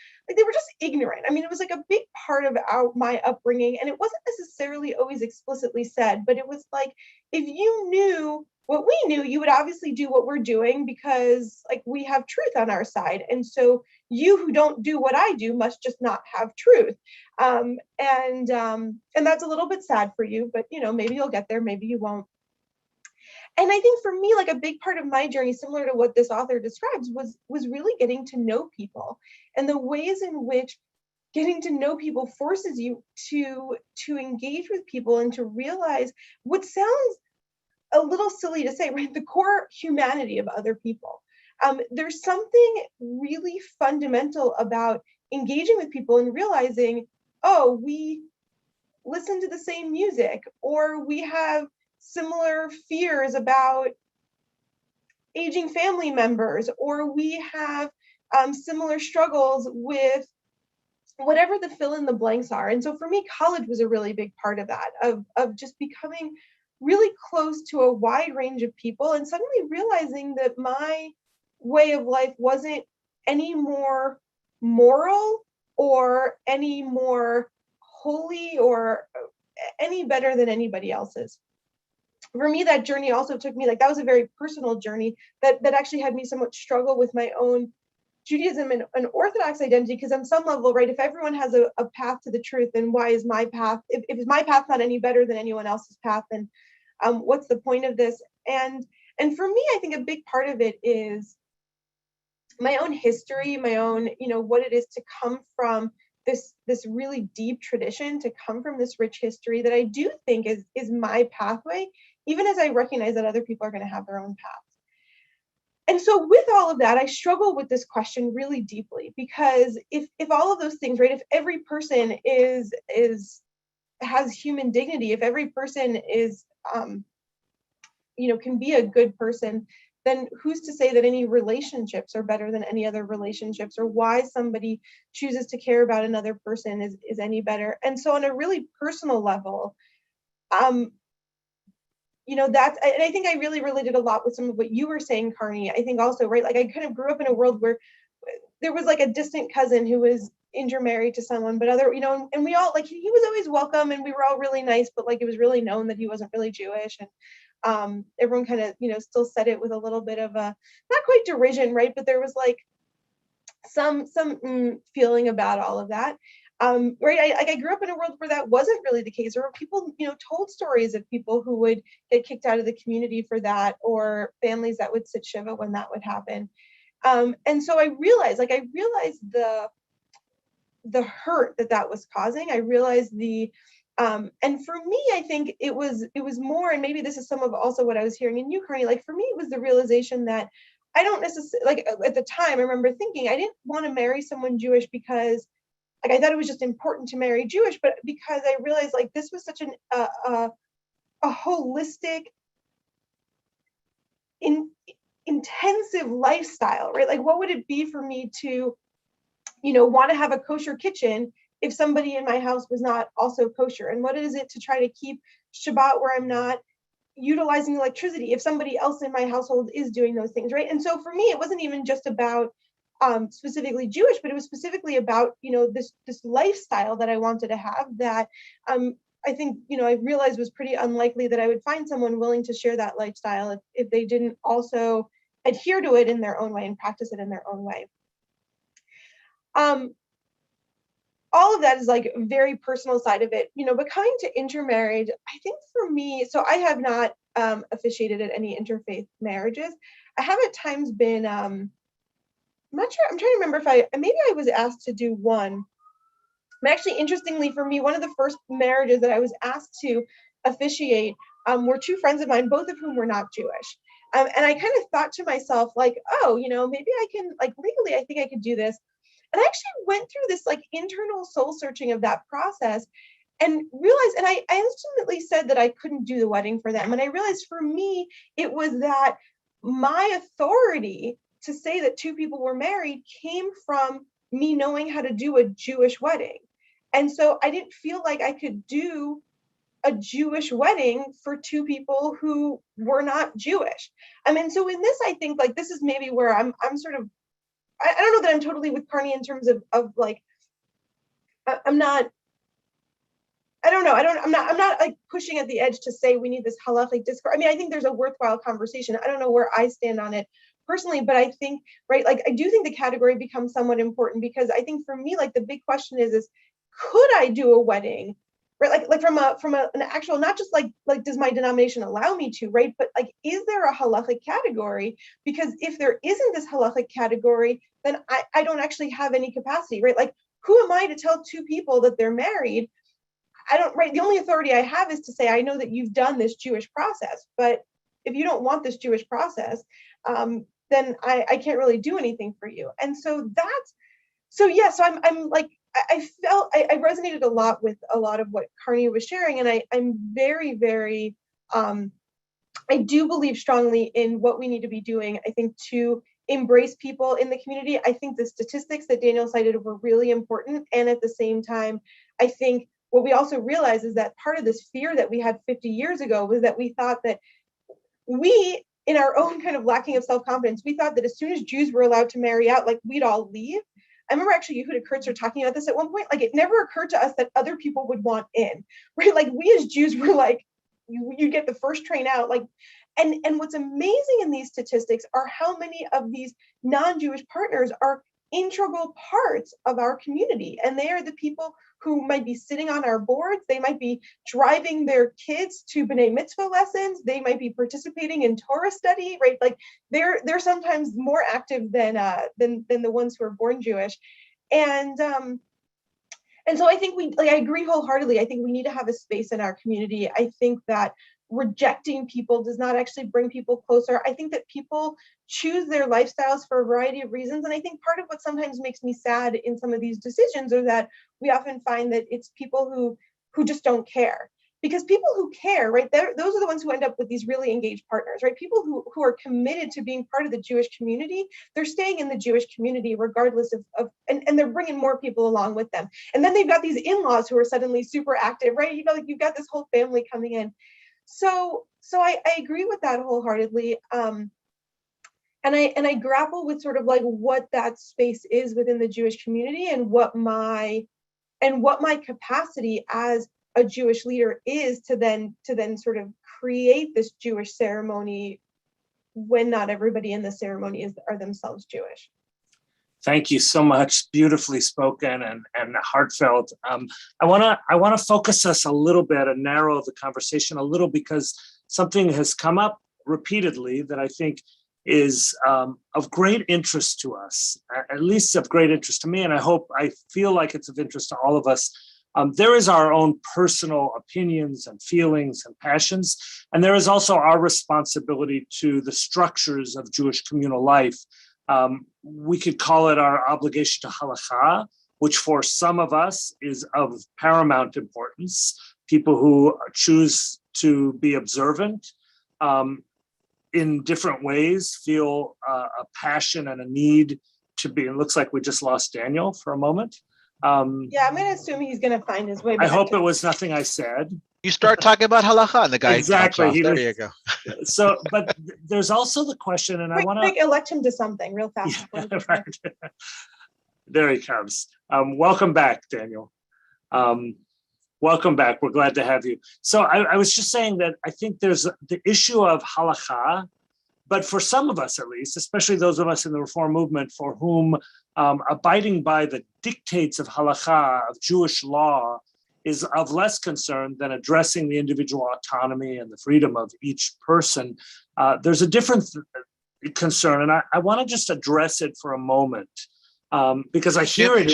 ignorant. I mean, it was like a big part of my upbringing, and it wasn't necessarily always explicitly said, but it was like, if you knew what we knew, you would obviously do what we're doing because we have truth on our side. And so you who don't do what I do must just not have truth. And that's a little bit sad for you, but maybe you'll get there, maybe you won't. And I think for me, a big part of my journey, similar to what this author describes, was really getting to know people, and the ways in which getting to know people forces you to engage with people and to realize what sounds a little silly to say, right? The core humanity of other people. There's something really fundamental about engaging with people and realizing, oh, we listen to the same music, or we have similar fears about aging family members, or we have similar struggles with whatever the fill in the blanks are. And so for me, college was a really big part of that, of just becoming really close to a wide range of people and suddenly realizing that my way of life wasn't any more moral or any more holy or any better than anybody else's. For me, that journey also took me, that was a very personal journey that actually had me somewhat struggle with my own Judaism an Orthodox identity, because on some level, right, if everyone has a path to the truth, then why is my path, if my path not any better than anyone else's path, then what's the point of this? And for me, I think a big part of it is my own history, my own, what it is to come from this really deep tradition, to come from this rich history that I do think is my pathway, even as I recognize that other people are going to have their own paths. And so with all of that, I struggle with this question really deeply, because if all of those things, right, if every person has human dignity, if every person is can be a good person, then who's to say that any relationships are better than any other relationships, or why somebody chooses to care about another person is any better? And so on a really personal level, that's, and I think I really related a lot with some of what you were saying, Carney. I think also, right, like I kind of grew up in a world where there was like a distant cousin who was intermarried to someone, but other, and we all, like, he was always welcome and we were all really nice, but like it was really known that he wasn't really Jewish. And everyone kind of, still said it with a little bit of a, not quite derision, right? But there was like some feeling about all of that. Right, I grew up in a world where that wasn't really the case, or people, told stories of people who would get kicked out of the community for that, or families that would sit shiva when that would happen. And so I realized the hurt that was causing. I realized and for me, I think it was more, and maybe this is some of also what I was hearing in you, Carney, like for me, it was the realization that I don't necessarily, like at the time, I remember thinking I didn't want to marry someone Jewish because like I thought it was just important to marry Jewish, but because I realized like this was such a holistic, intensive lifestyle, right? Like what would it be for me to, want to have a kosher kitchen if somebody in my house was not also kosher? And what is it to try to keep Shabbat where I'm not utilizing electricity if somebody else in my household is doing those things, right? And so for me, it wasn't even just about specifically Jewish, but it was specifically about, this lifestyle that I wanted to have that I think, I realized was pretty unlikely that I would find someone willing to share that lifestyle if they didn't also adhere to it in their own way and practice it in their own way. All of that is like a very personal side of it, but coming to intermarried, I think for me, so I have not officiated at any interfaith marriages. I have at times been, I'm not sure, I'm trying to remember if maybe I was asked to do one. But actually, interestingly for me, one of the first marriages that I was asked to officiate were two friends of mine, both of whom were not Jewish. And I kind of thought to myself, like, oh, maybe I can, like, legally, I think I could do this. And I actually went through this like internal soul searching of that process and realized, and I instantly said that I couldn't do the wedding for them. And I realized for me, it was that my authority to say that two people were married came from me knowing how to do a Jewish wedding. And so I didn't feel like I could do a Jewish wedding for two people who were not Jewish. I mean, so in this, I think like this is maybe where I'm sort of, I don't know that I'm totally with Carney in terms of like, I'm not like pushing at the edge to say we need this halachic discourse. I mean, I think there's a worthwhile conversation. I don't know where I stand on it personally, but I think, right, like I do think the category becomes somewhat important, because I think for me, like the big question is could I do a wedding, right? Like from an actual, not just like does my denomination allow me to, right? But like, is there a halachic category? Because if there isn't this halachic category, then I don't actually have any capacity, right? Like, who am I to tell two people that they're married? I don't, right? The only authority I have is to say, I know that you've done this Jewish process, but if you don't want this Jewish process, then I can't really do anything for you. And so so I'm like, I felt, I resonated a lot with a lot of what Carney was sharing. And I'm very, very, I do believe strongly in what we need to be doing, I think, to embrace people in the community. I think the statistics that Daniel cited were really important. And at the same time, I think what we also realize is that part of this fear that we had 50 years ago was that we thought that we, in our own kind of lacking of self-confidence, we thought that as soon as Jews were allowed to marry out, like we'd all leave. I remember actually Yehuda Kurtzer talking about this at one point. Like, it never occurred to us that other people would want in, right? Like, we as Jews were like, you get the first train out. Like, and what's amazing in these statistics are how many of these non-Jewish partners are integral parts of our community. And they are the people who might be sitting on our boards. They might be driving their kids to B'nai Mitzvah lessons. They might be participating in Torah study, right? Like they're sometimes more active than the ones who are born Jewish. And so I think I agree wholeheartedly. I think we need to have a space in our community. I think that rejecting people does not actually bring people closer. I think that people choose their lifestyles for a variety of reasons. And I think part of what sometimes makes me sad in some of these decisions are that we often find that it's people who just don't care. Because people who care, right, those are the ones who end up with these really engaged partners, right? People who are committed to being part of the Jewish community, they're staying in the Jewish community regardless of and they're bringing more people along with them. And then they've got these in-laws who are suddenly super active, right? You know, like you've got this whole family coming in. So I agree with that wholeheartedly. And I grapple with sort of like what that space is within the Jewish community and what my capacity as a Jewish leader is to then sort of create this Jewish ceremony when not everybody in the ceremony are themselves Jewish. Thank you so much. Beautifully spoken and heartfelt. I want to focus us a little bit and narrow the conversation a little, because something has come up repeatedly that I think is of great interest to us, at least of great interest to me, and I feel like it's of interest to all of us. There is our own personal opinions and feelings and passions, and there is also our responsibility to the structures of Jewish communal life. We could call it our obligation to halakha, which for some of us is of paramount importance. People who choose to be observant in different ways feel a passion and a need to be. It looks like we just lost Daniel for a moment. Yeah, I'm going to assume he's going to find his way back. I hope it was nothing I said. You start talking about halakha and the guy Exactly. drops off. There you go. So, but there's also the question, and I want to elect him to something real fast. Yeah, right. There he comes. Welcome back, Daniel. Welcome back. We're glad to have you. So I was just saying that I think there's the issue of halakha, but for some of us at least, especially those of us in the Reform movement for whom abiding by the dictates of halakha, of Jewish law, is of less concern than addressing the individual autonomy and the freedom of each person. There's a different concern, and I want to just address it for a moment because I hear it.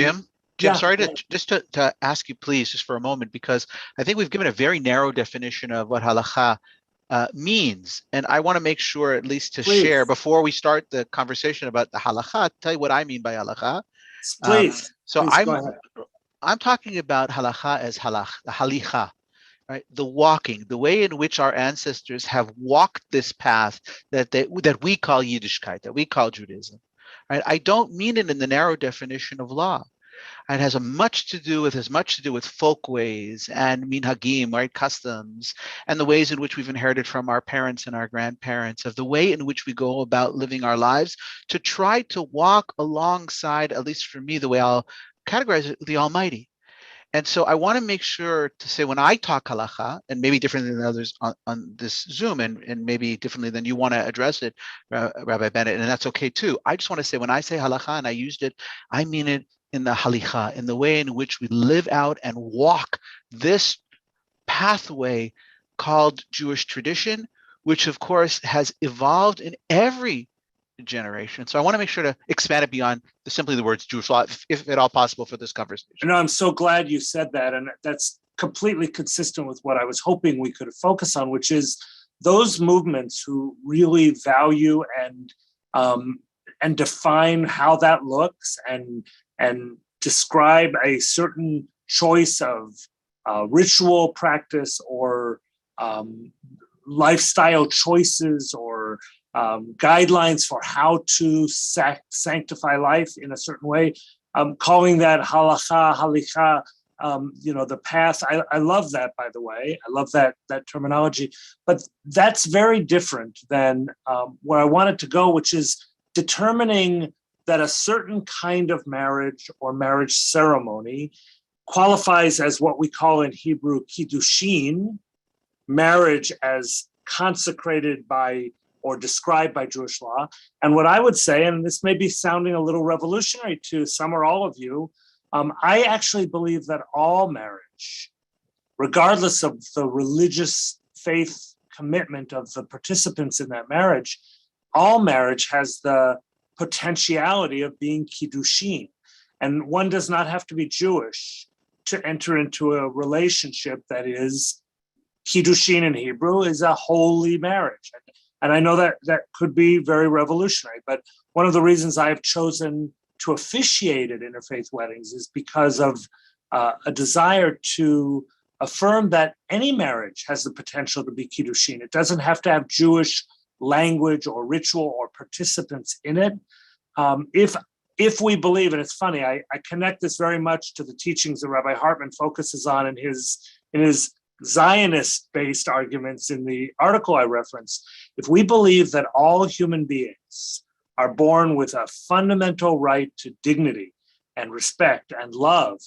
Jim, sorry to ask you, please, just for a moment, because I think we've given a very narrow definition of what halakha means, and I want to make sure, at least to share before we start the conversation about the halakha, tell you what I mean by halakha. Please. I'm talking about halakha as halicha, right? The walking, the way in which our ancestors have walked this path that we call Yiddishkeit, that we call Judaism, right? I don't mean it in the narrow definition of law. It has as much to do with folkways and minhagim, right? Customs, and the ways in which we've inherited from our parents and our grandparents, of the way in which we go about living our lives to try to walk alongside, at least for me, the way I'll categorize it, the Almighty. And so I want to make sure to say, when I talk halakha, and maybe differently than others on this Zoom, and maybe differently than you want to address it, Rabbi Bennett, and that's okay too. I just want to say, when I say halakha and I used it, I mean it in the halicha, in the way in which we live out and walk this pathway called Jewish tradition, which of course has evolved in every generation. So I want to make sure to expand it beyond simply the words Jewish law, if at all possible, for this conversation. No, I'm so glad you said that. And that's completely consistent with what I was hoping we could focus on, which is those movements who really value and define how that looks and describe a certain choice of ritual practice or lifestyle choices or guidelines for how to sanctify life in a certain way. Calling that halakha, halicha, the path. I love that, by the way. I love that terminology. But that's very different than where I wanted to go, which is determining that a certain kind of marriage or marriage ceremony qualifies as what we call in Hebrew kiddushin, marriage as consecrated by or described by Jewish law. And what I would say, and this may be sounding a little revolutionary to some or all of you, I actually believe that all marriage, regardless of the religious faith commitment of the participants in that marriage, all marriage has the potentiality of being kiddushin. And one does not have to be Jewish to enter into a relationship that is kiddushin in Hebrew is a holy marriage. And I know that that could be very revolutionary, but one of the reasons I have chosen to officiate at interfaith weddings is because of a desire to affirm that any marriage has the potential to be kiddushin. It doesn't have to have Jewish language or ritual or participants in it. If we believe, and it's funny, I connect this very much to the teachings that Rabbi Hartman focuses on in his Zionist-based arguments in the article I referenced. If we believe that all human beings are born with a fundamental right to dignity and respect and love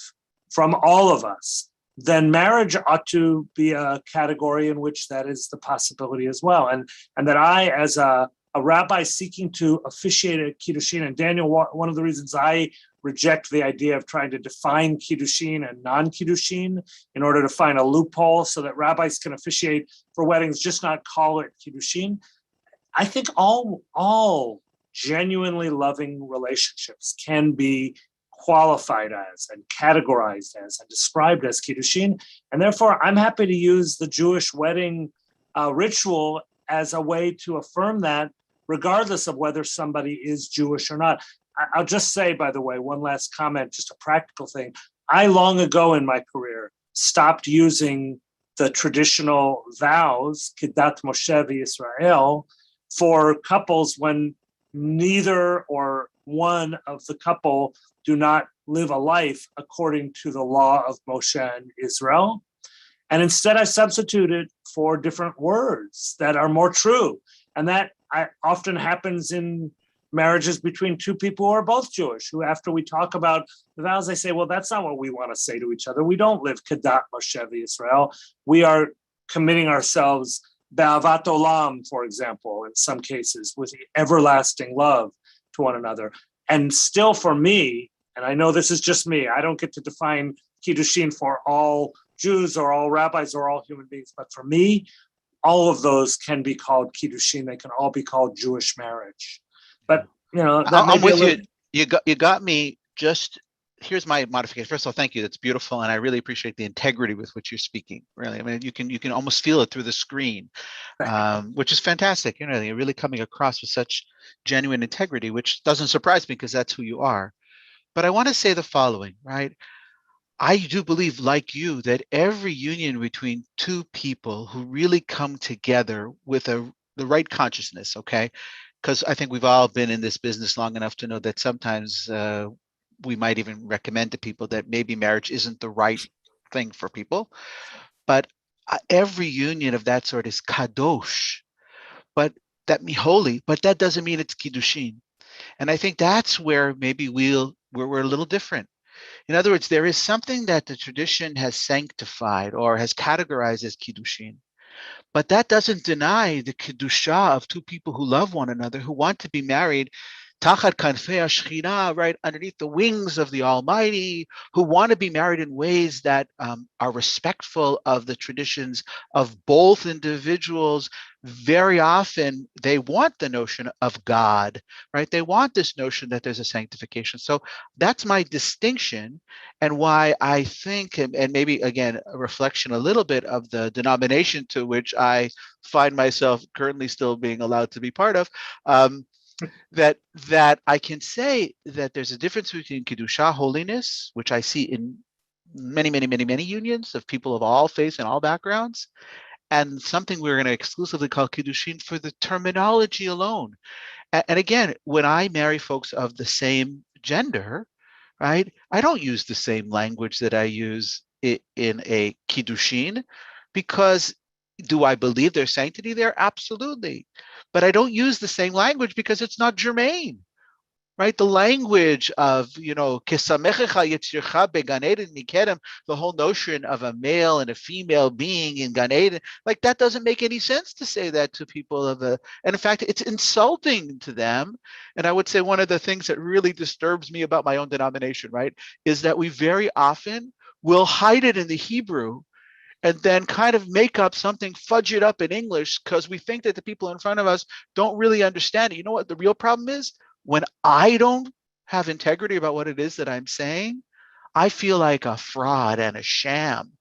from all of us, then marriage ought to be a category in which that is the possibility as well. And that I, as a rabbi seeking to officiate a kiddushin, and Daniel, one of the reasons I reject the idea of trying to define kiddushin and non-kiddushin in order to find a loophole so that rabbis can officiate for weddings, just not call it kiddushin. I think all genuinely loving relationships can be qualified as and categorized as and described as kiddushin. And therefore, I'm happy to use the Jewish wedding ritual as a way to affirm that, regardless of whether somebody is Jewish or not. I'll just say, by the way, one last comment, just a practical thing. I long ago in my career stopped using the traditional vows, Kedat Moshe v'Yisrael, for couples when neither or one of the couple do not live a life according to the law of Moshe and Israel. And instead I substituted for different words that are more true. And that often happens in marriages between two people who are both Jewish, who after we talk about the vows, they say, well, that's not what we want to say to each other. We don't live Kedat Moshe v'Yisrael. We are committing ourselves Be'avat Olam, for example, in some cases, with everlasting love to one another. And still for me, and I know this is just me, I don't get to define kiddushin for all Jews or all rabbis or all human beings, but for me, all of those can be called kiddushin. They can all be called Jewish marriage. But, you know, I'm with you. You got me. Just here's my modification. First of all, thank you. That's beautiful, and I really appreciate the integrity with which you're speaking. Really, I mean, you can almost feel it through the screen, which is fantastic. You know, you're really coming across with such genuine integrity, which doesn't surprise me because that's who you are. But I want to say the following, right? I do believe, like you, that every union between two people who really come together with the right consciousness, okay? Because I think we've all been in this business long enough to know that sometimes we might even recommend to people that maybe marriage isn't the right thing for people. But every union of that sort is kadosh, but that means holy, but that doesn't mean it's kiddushin. And I think that's where maybe we're a little different. In other words, there is something that the tradition has sanctified or has categorized as kiddushin. But that doesn't deny the kedusha of two people who love one another, who want to be married, tachat kanfei hashchina, right underneath the wings of the Almighty, who want to be married in ways that are respectful of the traditions of both individuals. Very often, they want the notion of God, right? They want this notion that there's a sanctification. So that's my distinction, and why I think, and maybe again, a reflection a little bit of the denomination to which I find myself currently still being allowed to be part of, that I can say that there's a difference between Kedusha, holiness, which I see in many unions of people of all faiths and all backgrounds, and something we're going to exclusively call Kiddushin for the terminology alone. And again, when I marry folks of the same gender, right, I don't use the same language that I use in a Kiddushin, because do I believe there's sanctity there? Absolutely. But I don't use the same language because it's not germane. right? The language of, "Kesamechecha yitzircha began Eden mikedem," the whole notion of a male and a female being in Gan Eden, like that doesn't make any sense to say that to people and in fact, it's insulting to them. And I would say one of the things that really disturbs me about my own denomination, right, is that we very often will hide it in the Hebrew and then kind of make up something, fudge it up in English, because we think that the people in front of us don't really understand it. You know what the real problem is? When I don't have integrity about what it is that I'm saying, I feel like a fraud and a sham.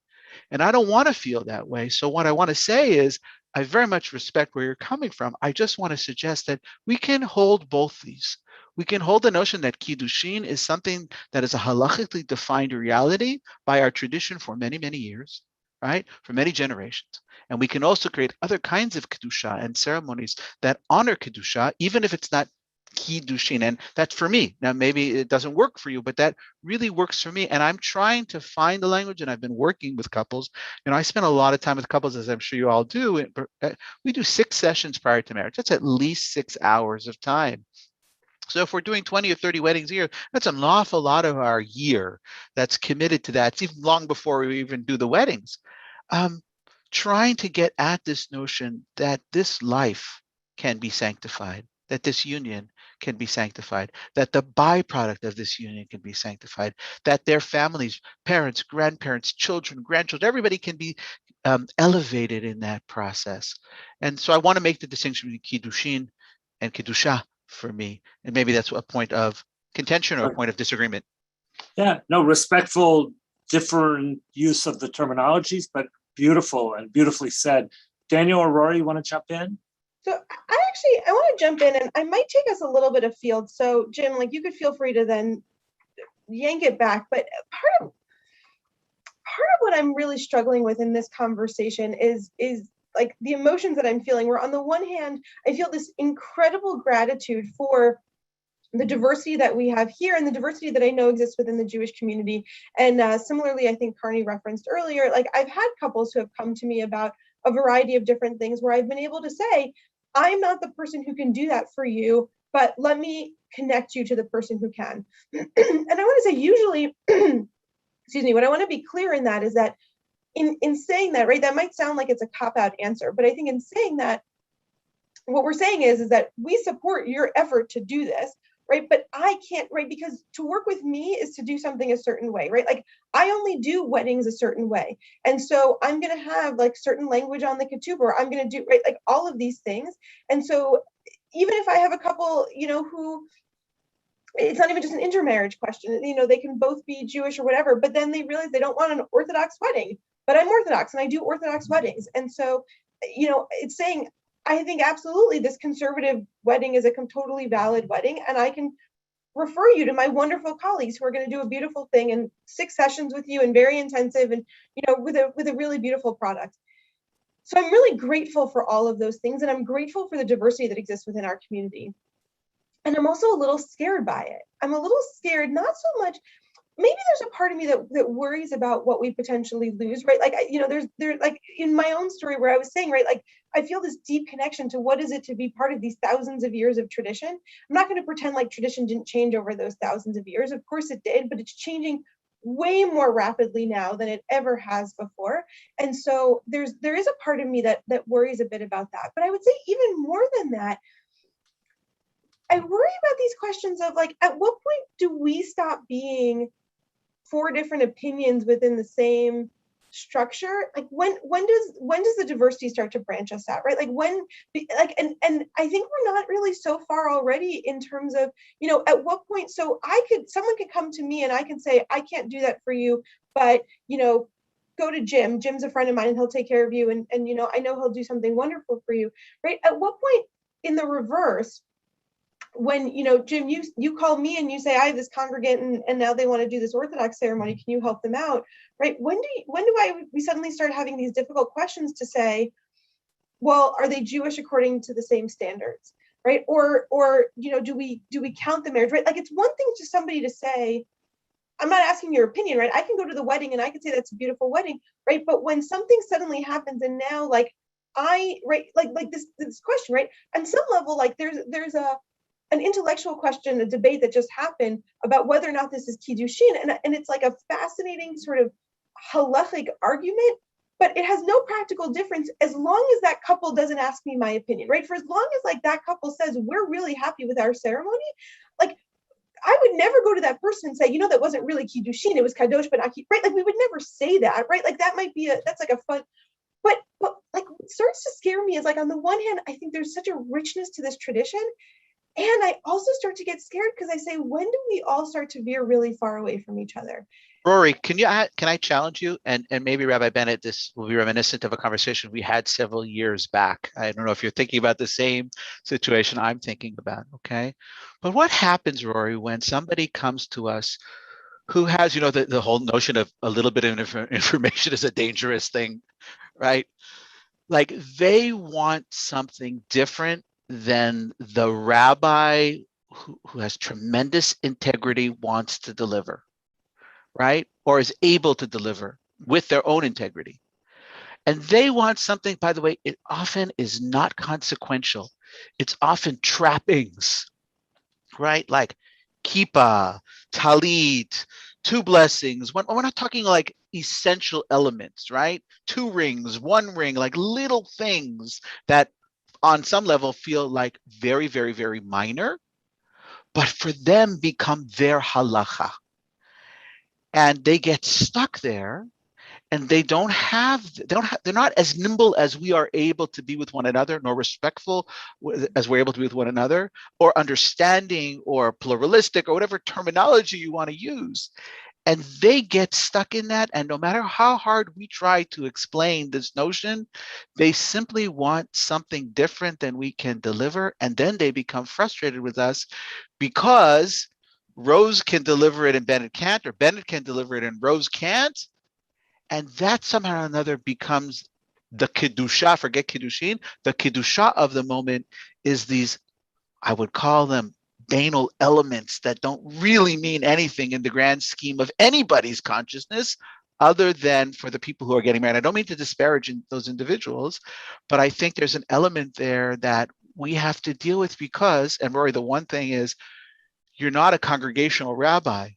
And I don't want to feel that way. So what I want to say is, I very much respect where you're coming from. I just want to suggest that we can hold both these. We can hold the notion that Kiddushin is something that is a halachically defined reality by our tradition for many, many years, right? For many generations. And we can also create other kinds of Kedusha and ceremonies that honor Kedusha, even if it's not Kiddushin. And that's for me. Now, maybe it doesn't work for you, but that really works for me. And I'm trying to find the language, and I've been working with couples. I spend a lot of time with couples, as I'm sure you all do. We do 6 sessions prior to marriage. That's at least 6 hours of time. So if we're doing 20 or 30 weddings a year, that's an awful lot of our year that's committed to that. It's even long before we even do the weddings. Trying to get at this notion that this life can be sanctified, that this union can be sanctified, that the byproduct of this union can be sanctified, that their families, parents, grandparents, children, grandchildren, everybody can be elevated in that process. And so I want to make the distinction between Kiddushin and Kiddusha for me. And maybe that's a point of contention or a point of disagreement. Yeah, no, respectful, different use of the terminologies, but beautiful and beautifully said. Daniel or Rory, you want to jump in? So I want to jump in, and I might take us a little bit afield. So Jim, like, you could feel free to then yank it back. But part of what I'm really struggling with in this conversation is like the emotions that I'm feeling, where on the one hand, I feel this incredible gratitude for the diversity that we have here and the diversity that I know exists within the Jewish community. And similarly, I think Carney referenced earlier, like, I've had couples who have come to me about a variety of different things where I've been able to say, I'm not the person who can do that for you, but let me connect you to the person who can. And I want to say, usually, excuse me, what I want to be clear in that is that in saying that, right, that might sound like it's a cop-out answer, but I think in saying that, what we're saying is that we support your effort to do this, right? But I can't, right? Because to work with me is to do something a certain way, right? Like, I only do weddings a certain way. And so I'm going to have like certain language on the ketubah, or I'm going to do, right, like all of these things. And so even if I have a couple, who, it's not even just an intermarriage question, they can both be Jewish or whatever, but then they realize they don't want an Orthodox wedding, but I'm Orthodox and I do Orthodox weddings. And so, it's saying, I think absolutely this conservative wedding is a totally valid wedding, and I can refer you to my wonderful colleagues who are going to do a beautiful thing in 6 sessions with you, and very intensive, and with a really beautiful product. So I'm really grateful for all of those things, and I'm grateful for the diversity that exists within our community. And I'm also a little scared by it. I'm a little scared, not so much. Maybe there's a part of me that worries about what we potentially lose, right? Like, there's like in my own story where I was saying, right, like, I feel this deep connection to what is it to be part of these thousands of years of tradition. I'm not going to pretend like tradition didn't change over those thousands of years. Of course it did, but it's changing way more rapidly now than it ever has before. And so there is a part of me that worries a bit about that. But I would say even more than that, I worry about these questions of, like, at what point do we stop being 4 different opinions within the same structure? Like, when does the diversity start to branch us out, right? Like, and I think we're not really so far already in terms of, at what point, so someone could come to me and I can say, I can't do that for you, but, go to Jim. Jim's a friend of mine and he'll take care of you. And I know he'll do something wonderful for you, right? At what point in the reverse, when, Jim, you call me and you say, I have this congregant and now they want to do this Orthodox ceremony, can you help them out, right? When do we suddenly start having these difficult questions to say, well, are they Jewish according to the same standards, right? Or do we count the marriage, right? Like, it's one thing to somebody to say, I'm not asking your opinion, right? I can go to the wedding and I can say that's a beautiful wedding, right? But when something suddenly happens and now, like, like this question, right? On some level, like, there's a an intellectual question, a debate that just happened about whether or not this is kiddushin, and it's like a fascinating sort of halachic argument, but it has no practical difference as long as that couple doesn't ask me my opinion, right? For as long as like that couple says we're really happy with our ceremony, like I would never go to that person and say, you know, that wasn't really kiddushin, it was kadosh but not kiddushin, right? Like we would never say that, right? Like that might be that's like a fun. But like what starts to scare me is like on the one hand, I think there's such a richness to this tradition. And I also start to get scared because I say, when do we all start to veer really far away from each other? Rory, can I challenge you? And maybe Rabbi Bennett, this will be reminiscent of a conversation we had several years back. I don't know if you're thinking about the same situation I'm thinking about, okay? But what happens, Rory, when somebody comes to us who has, you know, the whole notion of a little bit of information is a dangerous thing, right? Like they want something different than the rabbi who has tremendous integrity wants to deliver, right? Or is able to deliver with their own integrity. And they want something, by the way, it often is not consequential. It's often trappings, right? Like kippah, talit, 2 blessings. We're not talking like essential elements, right? 2 rings, 1 ring, like little things that on some level feel like very, very, very minor, but for them become their halacha. And they get stuck there and they're not as nimble as we are able to be with one another, nor respectful as we're able to be with one another, or understanding or pluralistic or whatever terminology you want to use. And they get stuck in that. And no matter how hard we try to explain this notion, they simply want something different than we can deliver. And then they become frustrated with us because Rose can deliver it and Bennett can't, or Bennett can deliver it and Rose can't. And that somehow or another becomes the kedusha, forget kiddushin, the kedusha of the moment is these, I would call them banal elements that don't really mean anything in the grand scheme of anybody's consciousness other than for the people who are getting married. I don't mean to disparage those individuals, but I think there's an element there that we have to deal with because, and Rory, the one thing is, you're not a congregational rabbi,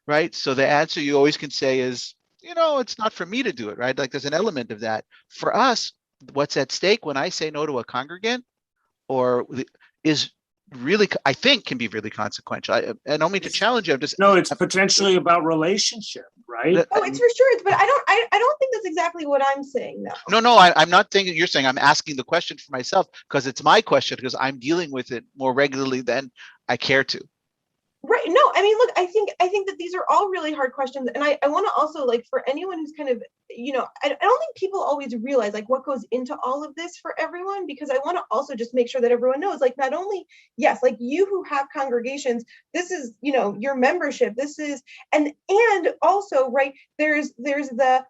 right? So the answer you always can say is, you know, it's not for me to do it, right? Like there's an element of that. For us, what's at stake when I say no to a congregant is really, I think, can be really consequential. I don't mean to challenge you. No, it's potentially about relationship, right? Oh, it's for sure. But I don't think that's exactly what I'm saying, though. No, I'm not thinking you're saying. I'm asking the question for myself because it's my question because I'm dealing with it more regularly than I care to. Right. No, I mean, look, I think that these are all really hard questions. And I want to also, like, for anyone who's kind of, you know, I don't think people always realize like what goes into all of this for everyone, because I want to also just make sure that everyone knows, like, not only, yes, like you who have congregations, this is, you know, your membership, this is, and also, right, there's the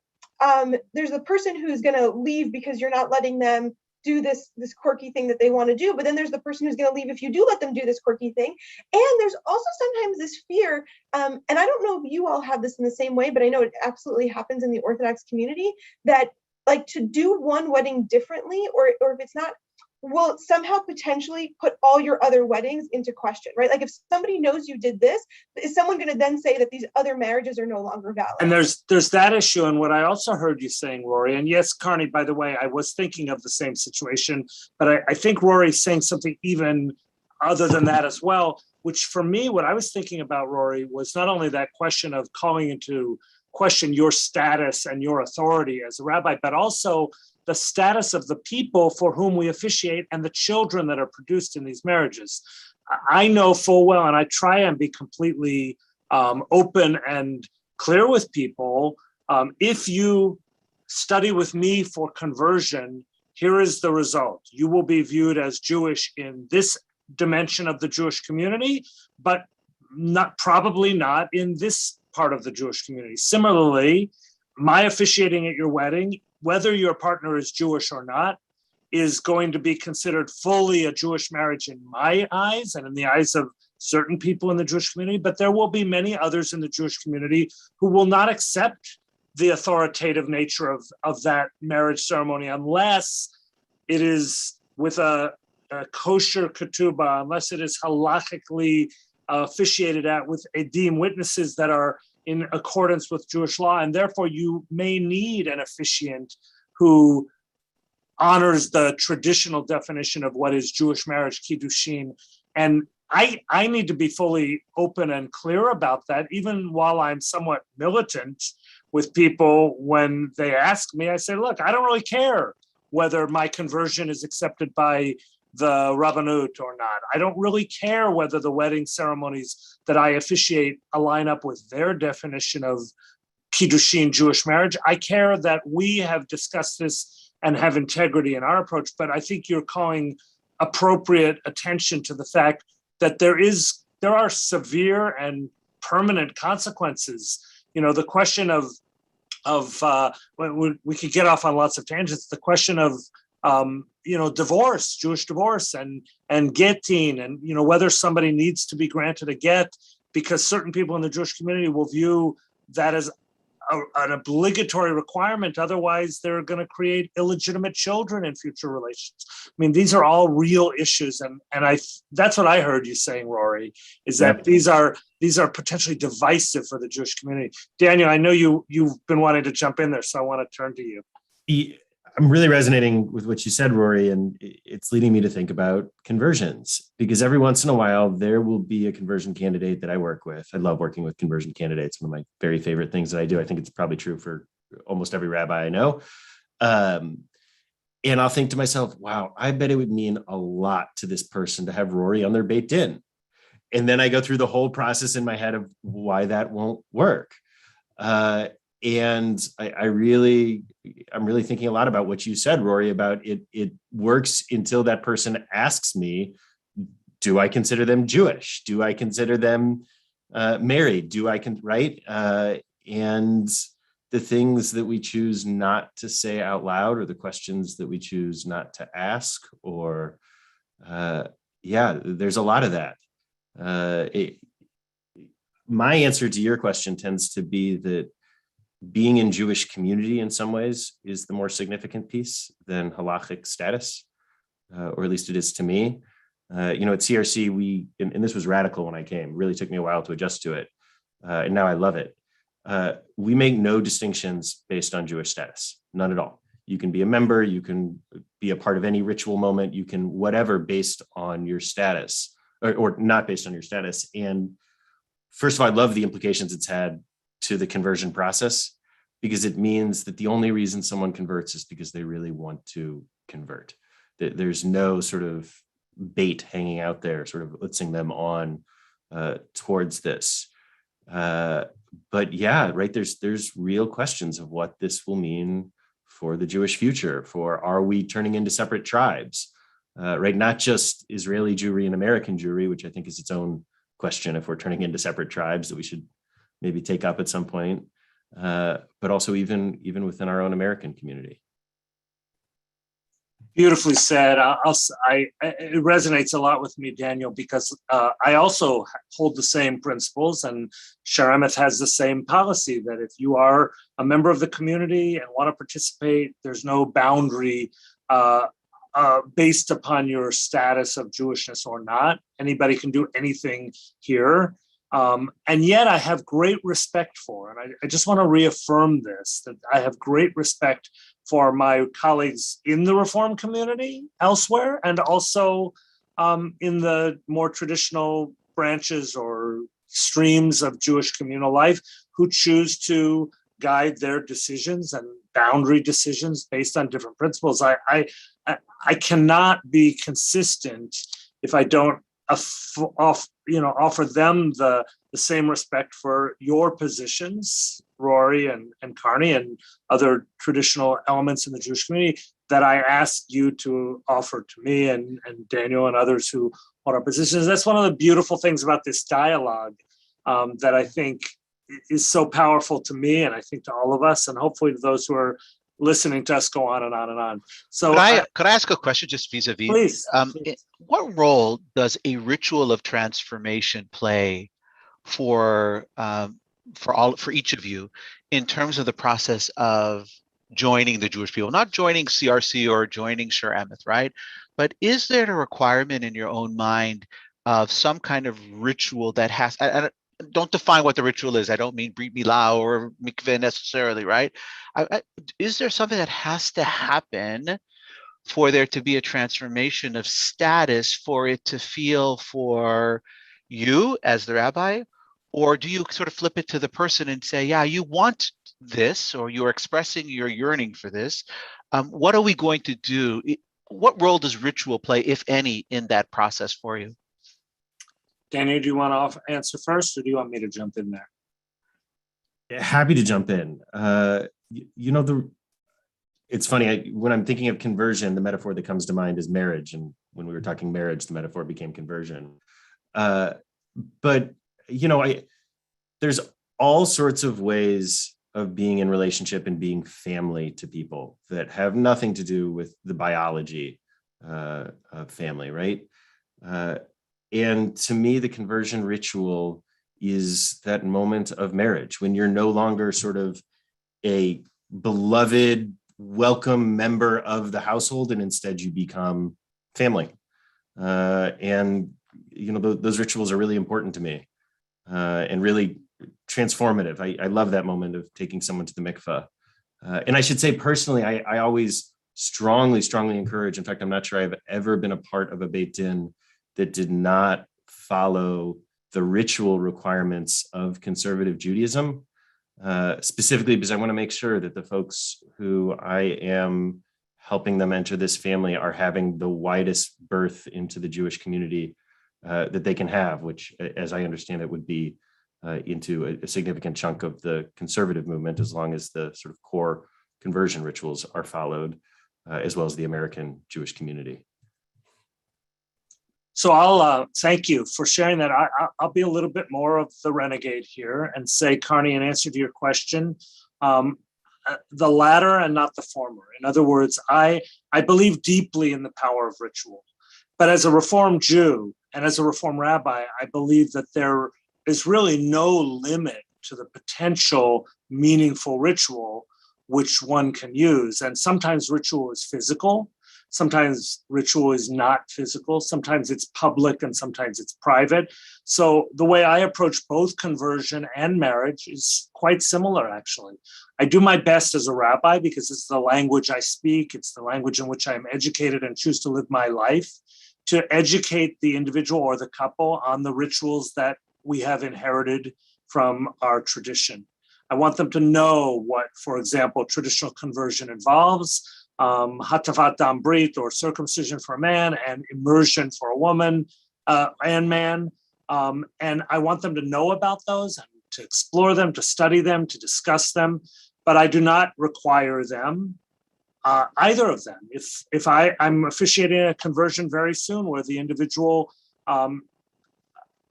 person who's going to leave because you're not letting them do this quirky thing that they want to do, but then there's the person who's going to leave if you do let them do this quirky thing. And there's also sometimes this fear, and I don't know if you all have this in the same way, but I know it absolutely happens in the Orthodox community, that like to do one wedding differently, or if it's not, will somehow potentially put all your other weddings into question, right? Like if somebody knows you did this, is someone going to then say that these other marriages are no longer valid? And there's that issue. And what I also heard you saying, Rory, and yes, Carney, by the way, I was thinking of the same situation, but I think Rory's saying something even other than that as well, which for me, what I was thinking about, Rory, was not only that question of calling into question your status and your authority as a rabbi, but also the status of the people for whom we officiate and the children that are produced in these marriages. I know full well, and I try and be completely open and clear with people. If you study with me for conversion, here is the result. You will be viewed as Jewish in this dimension of the Jewish community, but probably not in this part of the Jewish community. Similarly, my officiating at your wedding, whether your partner is Jewish or not, is going to be considered fully a Jewish marriage in my eyes and in the eyes of certain people in the Jewish community, but there will be many others in the Jewish community who will not accept the authoritative nature of that marriage ceremony unless it is with a kosher ketubah, unless it is halachically officiated at with edim, witnesses that are in accordance with Jewish law, and therefore you may need an officiant who honors the traditional definition of what is Jewish marriage, kiddushin. And I need to be fully open and clear about that, even while I'm somewhat militant with people. When they ask me, I say, look, I don't really care whether my conversion is accepted by the Rabbanut or not. I don't really care whether the wedding ceremonies that I officiate align up with their definition of kiddushin, Jewish marriage. I care that we have discussed this and have integrity in our approach, but I think you're calling appropriate attention to the fact that there are severe and permanent consequences. You know, the question of we could get off on lots of tangents. The question of divorce, Jewish divorce, and getting, and whether somebody needs to be granted a get, because certain people in the Jewish community will view that as an obligatory requirement. Otherwise, they're going to create illegitimate children in future relations. I mean, these are all real issues, and that's what I heard you saying, Rory, is that these are potentially divisive for the Jewish community. Daniel, I know you've been wanting to jump in there, so I want to turn to you. I'm really resonating with what you said, Rory, and it's leading me to think about conversions, because every once in a while there will be a conversion candidate that I work with. I love working with conversion candidates. One of my very favorite things that I do. I think it's probably true for almost every rabbi I know. And I'll think to myself, wow, I bet it would mean a lot to this person to have Rory on their Beit Din. And then I go through the whole process in my head of why that won't work. And I'm really thinking a lot about what you said, Rory, about it works until that person asks me, do I consider them Jewish? Do I consider them married? Right? And the things that we choose not to say out loud, or the questions that we choose not to ask, or there's a lot of that. My answer to your question tends to be that being in Jewish community in some ways is the more significant piece than halachic status, or at least it is to me. At CRC, and this was radical when I came, really took me a while to adjust to it. And now I love it. We make no distinctions based on Jewish status, none at all. You can be a member, you can be a part of any ritual moment, you can whatever based on your status, or not based on your status. And first of all, I love the implications it's had to the conversion process, because it means that the only reason someone converts is because they really want to convert. There's no sort of bait hanging out there, sort of utzing them on towards this. But yeah, right, there's real questions of what this will mean for the Jewish future, for are we turning into separate tribes, right? Not just Israeli Jewry and American Jewry, which I think is its own question, if we're turning into separate tribes that we should maybe take up at some point, but also even within our own American community. Beautifully said. It resonates a lot with me, Daniel, because I also hold the same principles, and Sharemeth has the same policy that if you are a member of the community and want to participate, there's no boundary based upon your status of Jewishness or not. Anybody can do anything here. And yet I have great respect for, and I just want to reaffirm this, that I have great respect for my colleagues in the Reform community elsewhere, and also in the more traditional branches or streams of Jewish communal life, who choose to guide their decisions and boundary decisions based on different principles. I cannot be consistent if I don't offer them the same respect for your positions, Rory and Carney, and other traditional elements in the Jewish community that I ask you to offer to me and Daniel and others who hold our positions. That's one of the beautiful things about this dialogue that I think is so powerful to me, and I think to all of us, and hopefully to those who are listening to us go on and on and on. So could I ask a question just vis-a-vis? Please. What role does a ritual of transformation play for each of you in terms of the process of joining the Jewish people, not joining CRC or joining Sharemeth, right? but is there a requirement in your own mind of some kind of ritual that has, I don't define what the ritual is. I don't mean Brit Milah or mikveh necessarily, right? Is there something that has to happen for there to be a transformation of status for it to feel for you as the rabbi? Or do you sort of flip it to the person and say, yeah, you want this, or you're expressing your yearning for this. What are we going to do? What role does ritual play, if any, in that process for you? Daniel, do you want to answer first, or do you want me to jump in there? Happy to jump in. It's funny, when I'm thinking of conversion, the metaphor that comes to mind is marriage. And when we were talking marriage, the metaphor became conversion. But there's all sorts of ways of being in relationship and being family to people that have nothing to do with the biology of family, right? And to me, the conversion ritual is that moment of marriage when you're no longer sort of a beloved, welcome member of the household, and instead you become family. And those rituals are really important to me and really transformative. I love that moment of taking someone to the mikveh. And I should say personally, I always strongly encourage. In fact, I'm not sure I've ever been a part of a Beit Din that did not follow the ritual requirements of conservative Judaism, specifically because I want to make sure that the folks who I am helping them enter this family are having the widest birth into the Jewish community that they can have, which, as I understand it, would be into a significant chunk of the conservative movement, as long as the sort of core conversion rituals are followed, as well as the American Jewish community. So I'll thank you for sharing that. I'll be a little bit more of the renegade here and say, Carney, in answer to your question, the latter and not the former. In other words, I believe deeply in the power of ritual. But as a Reformed Jew and as a Reformed rabbi, I believe that there is really no limit to the potential meaningful ritual which one can use. And sometimes ritual is physical. Sometimes ritual is not physical. Sometimes it's public and sometimes it's private. So the way I approach both conversion and marriage is quite similar, actually. I do my best as a rabbi because it's the language I speak. It's the language in which I'm educated and choose to live my life, to educate the individual or the couple on the rituals that we have inherited from our tradition. I want them to know what, for example, traditional conversion involves. Hatavat dam brit, or circumcision for a man, and immersion for a woman and man. And I want them to know about those and to explore them, to study them, to discuss them. But I do not require them, either of them. If I'm officiating a conversion very soon where the individual,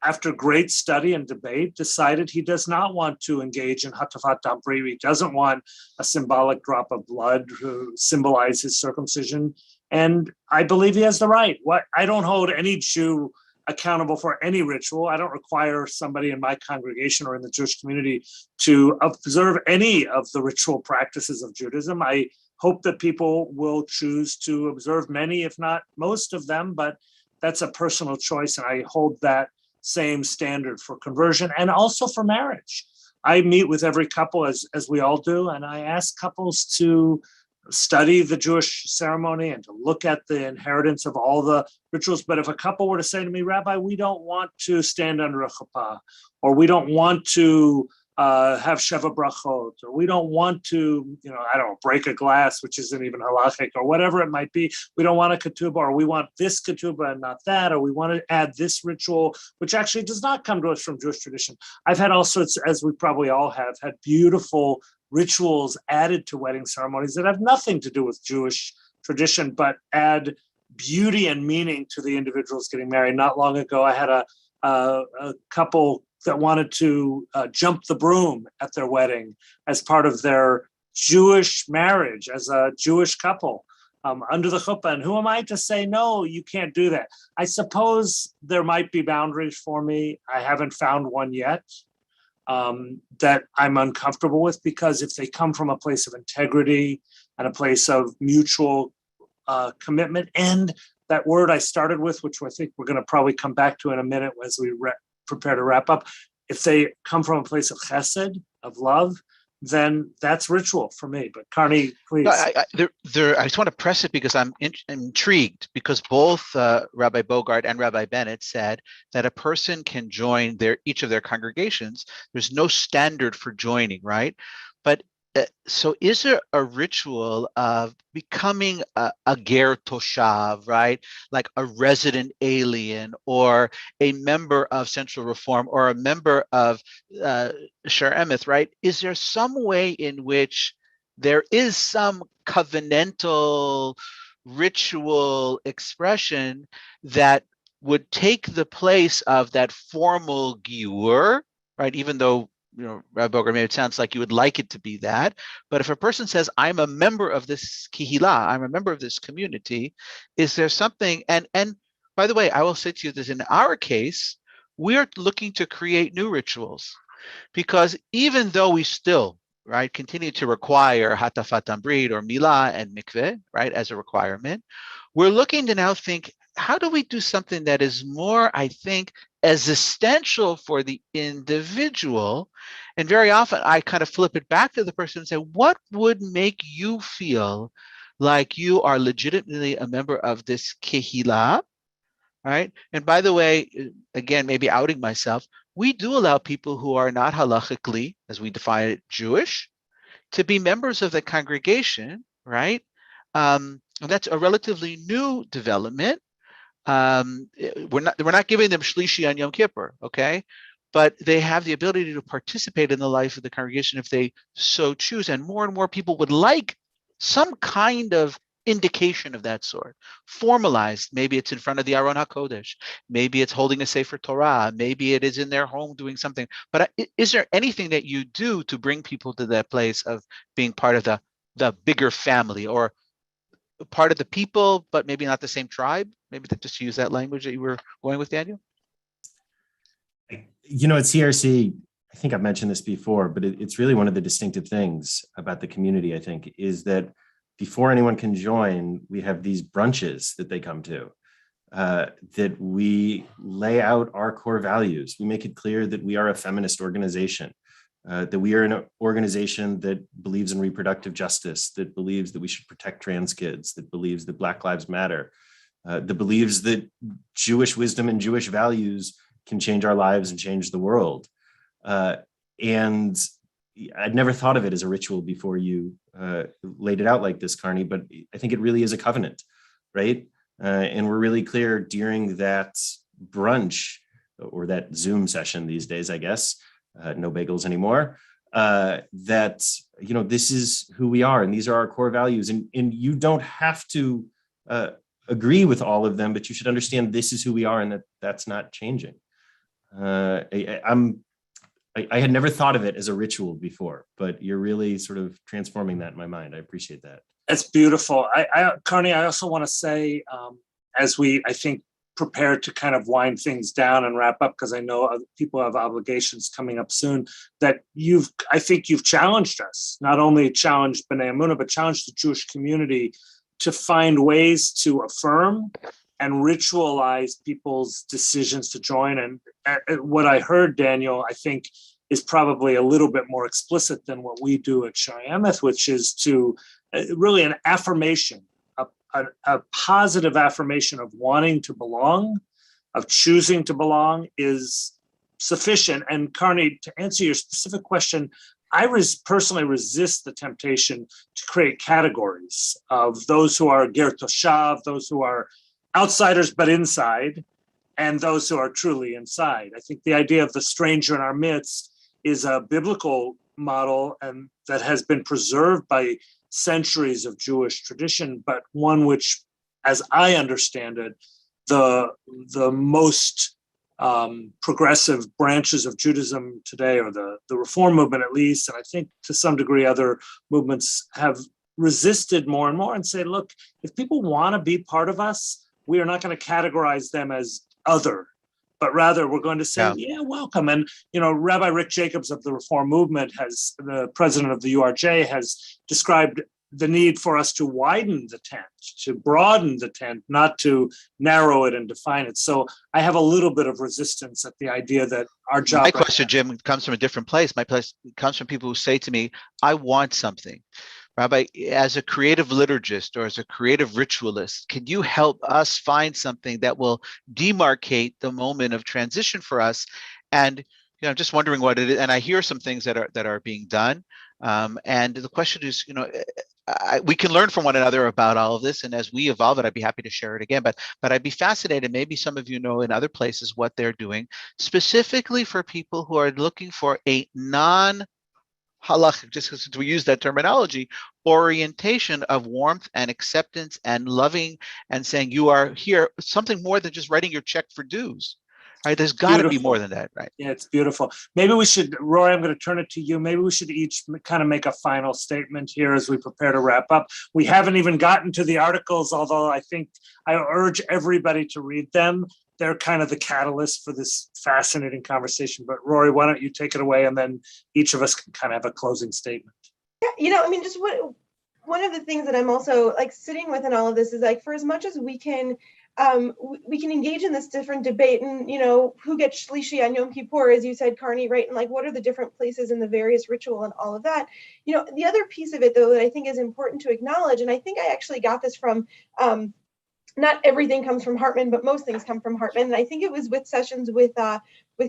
after great study and debate, decided he does not want to engage in hatavat dam brit. He doesn't want a symbolic drop of blood to symbolize his circumcision. And I believe he has the right. I don't hold any Jew accountable for any ritual. I don't require somebody in my congregation or in the Jewish community to observe any of the ritual practices of Judaism. I hope that people will choose to observe many, if not most of them, but that's a personal choice. And I hold that same standard for conversion and also for marriage. I meet with every couple, as we all do, and I ask couples to study the Jewish ceremony and to look at the inheritance of all the rituals. But if a couple were to say to me, Rabbi, we don't want to stand under a chuppah, or we don't want to have Sheva Brachot, or we don't want to, break a glass, which isn't even halachic, or whatever it might be. We don't want a ketubah, or we want this ketubah and not that, or we want to add this ritual, which actually does not come to us from Jewish tradition. I've had all sorts, as we probably all have, had beautiful rituals added to wedding ceremonies that have nothing to do with Jewish tradition, but add beauty and meaning to the individuals getting married. Not long ago, I had a couple that wanted to jump the broom at their wedding as part of their Jewish marriage as a Jewish couple under the chuppah. And who am I to say, no, you can't do that? I suppose there might be boundaries for me. I haven't found one yet that I'm uncomfortable with, because if they come from a place of integrity and a place of mutual commitment, and that word I started with, which I think we're going to probably come back to in a minute as we prepare to wrap up, if they come from a place of chesed, of love, then that's ritual for me. But Carney, please. I just want to press it because I'm intrigued, because both Rabbi Bogart and Rabbi Bennett said that a person can join each of their congregations. There's no standard for joining, right? But so is there a ritual of becoming a ger toshav, right? Like a resident alien, or a member of Central Reform, or a member of Sher Emeth, right? Is there some way in which there is some covenantal ritual expression that would take the place of that formal giur, right? Even though, Rabbi Boger, maybe it sounds like you would like it to be that, but if a person says, I'm a member of this kihila, I'm a member of this community, is there something, and by the way, I will say to you this, in our case, we're looking to create new rituals, because even though we still, right, continue to require hatafat ambrit or milah and mikveh, right, as a requirement, we're looking to now think, how do we do something that is more, I think, existential for the individual? And very often I kind of flip it back to the person and say, what would make you feel like you are legitimately a member of this kehillah, right? And by the way, again, maybe outing myself, we do allow people who are not halachically, as we define it, Jewish, to be members of the congregation, right? And that's a relatively new development. We're not giving them shlishi on Yom Kippur, okay? But they have the ability to participate in the life of the congregation if they so choose. And more people would like some kind of indication of that sort, formalized. Maybe it's in front of the Aron HaKodesh. Maybe it's holding a Sefer Torah. Maybe it is in their home doing something. But is there anything that you do to bring people to that place of being part of the bigger family, or part of the people, but maybe not the same tribe? Maybe just to use that language that you were going with, Daniel? At CRC, I think I've mentioned this before, but it's really one of the distinctive things about the community, I think, is that before anyone can join, we have these brunches that they come to, that we lay out our core values. We make it clear that we are a feminist organization, that we are an organization that believes in reproductive justice, that believes that we should protect trans kids, that believes that Black Lives Matter, that believes that Jewish wisdom and Jewish values can change our lives and change the world. And I'd never thought of it as a ritual before you laid it out like this, Carney, but I think it really is a covenant, right? And we're really clear during that brunch, or that Zoom session these days, I guess, no bagels anymore, that, this is who we are and these are our core values. And you don't have to agree with all of them, but you should understand this is who we are and that's not changing. I had never thought of it as a ritual before, but you're really sort of transforming that in my mind. I appreciate that. That's beautiful. Carney, I also want to say, as we, I think, prepare to kind of wind things down and wrap up, because I know other people have obligations coming up soon, that I think you've challenged us, not only challenged B'nai Emunah, but challenged the Jewish community to find ways to affirm and ritualize people's decisions to join. And what I heard, Daniel, I think is probably a little bit more explicit than what we do at Shai Emeth, which is to really an affirmation, a positive affirmation of wanting to belong, of choosing to belong is sufficient. And Carney, to answer your specific question, I personally resist the temptation to create categories of those who are ger toshav, those who are outsiders but inside, and those who are truly inside. I think the idea of the stranger in our midst is a biblical model and that has been preserved by centuries of Jewish tradition, but one which, as I understand it, the most progressive branches of Judaism today, or the Reform movement at least, and I think to some degree other movements, have resisted more and more and say, look, if people want to be part of us, we are not going to categorize them as other, but rather we're going to say, yeah, welcome. And, Rabbi Rick Jacobs of the Reform movement, the president of the URJ, has described the need for us to widen the tent, to broaden the tent, not to narrow it and define it. So I have a little bit of resistance at the idea that our job. My question, Jim, comes from a different place. My place comes from people who say to me, I want something. Rabbi, as a creative liturgist or as a creative ritualist, can you help us find something that will demarcate the moment of transition for us? And I'm just wondering what it is. And I hear some things that are being done. And the question is, we can learn from one another about all of this. And as we evolve it, I'd be happy to share it again. But I'd be fascinated. Maybe some of you know in other places what they're doing, specifically for people who are looking for a non-halachic, just because we use that terminology, orientation of warmth and acceptance and loving and saying you are here, something more than just writing your check for dues. Right, there's got to be more than that, right? Yeah, it's beautiful. Maybe we should, Rory, I'm going to turn it to you. Maybe we should each kind of make a final statement here as we prepare to wrap up. We haven't even gotten to the articles, although I think I urge everybody to read them. They're kind of the catalyst for this fascinating conversation. But Rory, why don't you take it away, and then each of us can kind of have a closing statement. Yeah, just one of the things that I'm also like sitting with in all of this is like, for as much as we can engage in this different debate and, who gets shlishi on Yom Kippur, as you said, Carney, right? And like, what are the different places in the various ritual and all of that? The other piece of it, though, that I think is important to acknowledge, and I think I actually got this from, not everything comes from Hartman, but most things come from Hartman. And I think it was with sessions with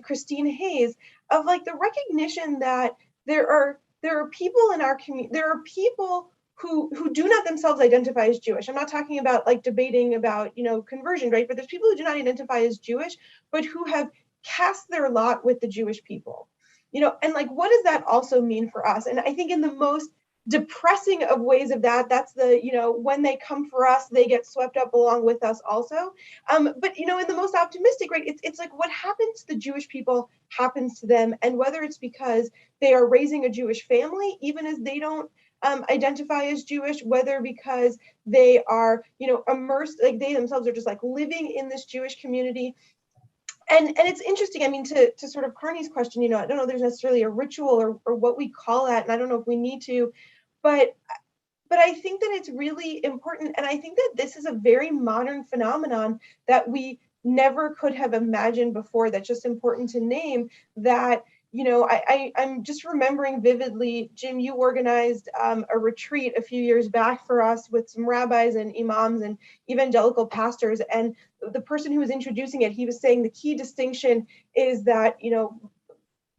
Christine Hayes of like the recognition that there are people in our community, there are people who do not themselves identify as Jewish. I'm not talking about like debating about, conversion, right? But there's people who do not identify as Jewish, but who have cast their lot with the Jewish people, and like, what does that also mean for us? And I think in the most depressing of ways of that's the, when they come for us, they get swept up along with us also. But, in the most optimistic, right, it's like what happens to the Jewish people happens to them. And whether it's because they are raising a Jewish family, even as they don't identify as Jewish, whether because they are, immersed, like they themselves are just like living in this Jewish community. And it's interesting, to sort of Carney's question, I don't know if there's necessarily a ritual or what we call that, and I don't know if we need to, but I think that it's really important. And I think that this is a very modern phenomenon that we never could have imagined before. That's just important to name that. I'm just remembering vividly, Jim, you organized a retreat a few years back for us with some rabbis and imams and evangelical pastors. And the person who was introducing it, he was saying the key distinction is that,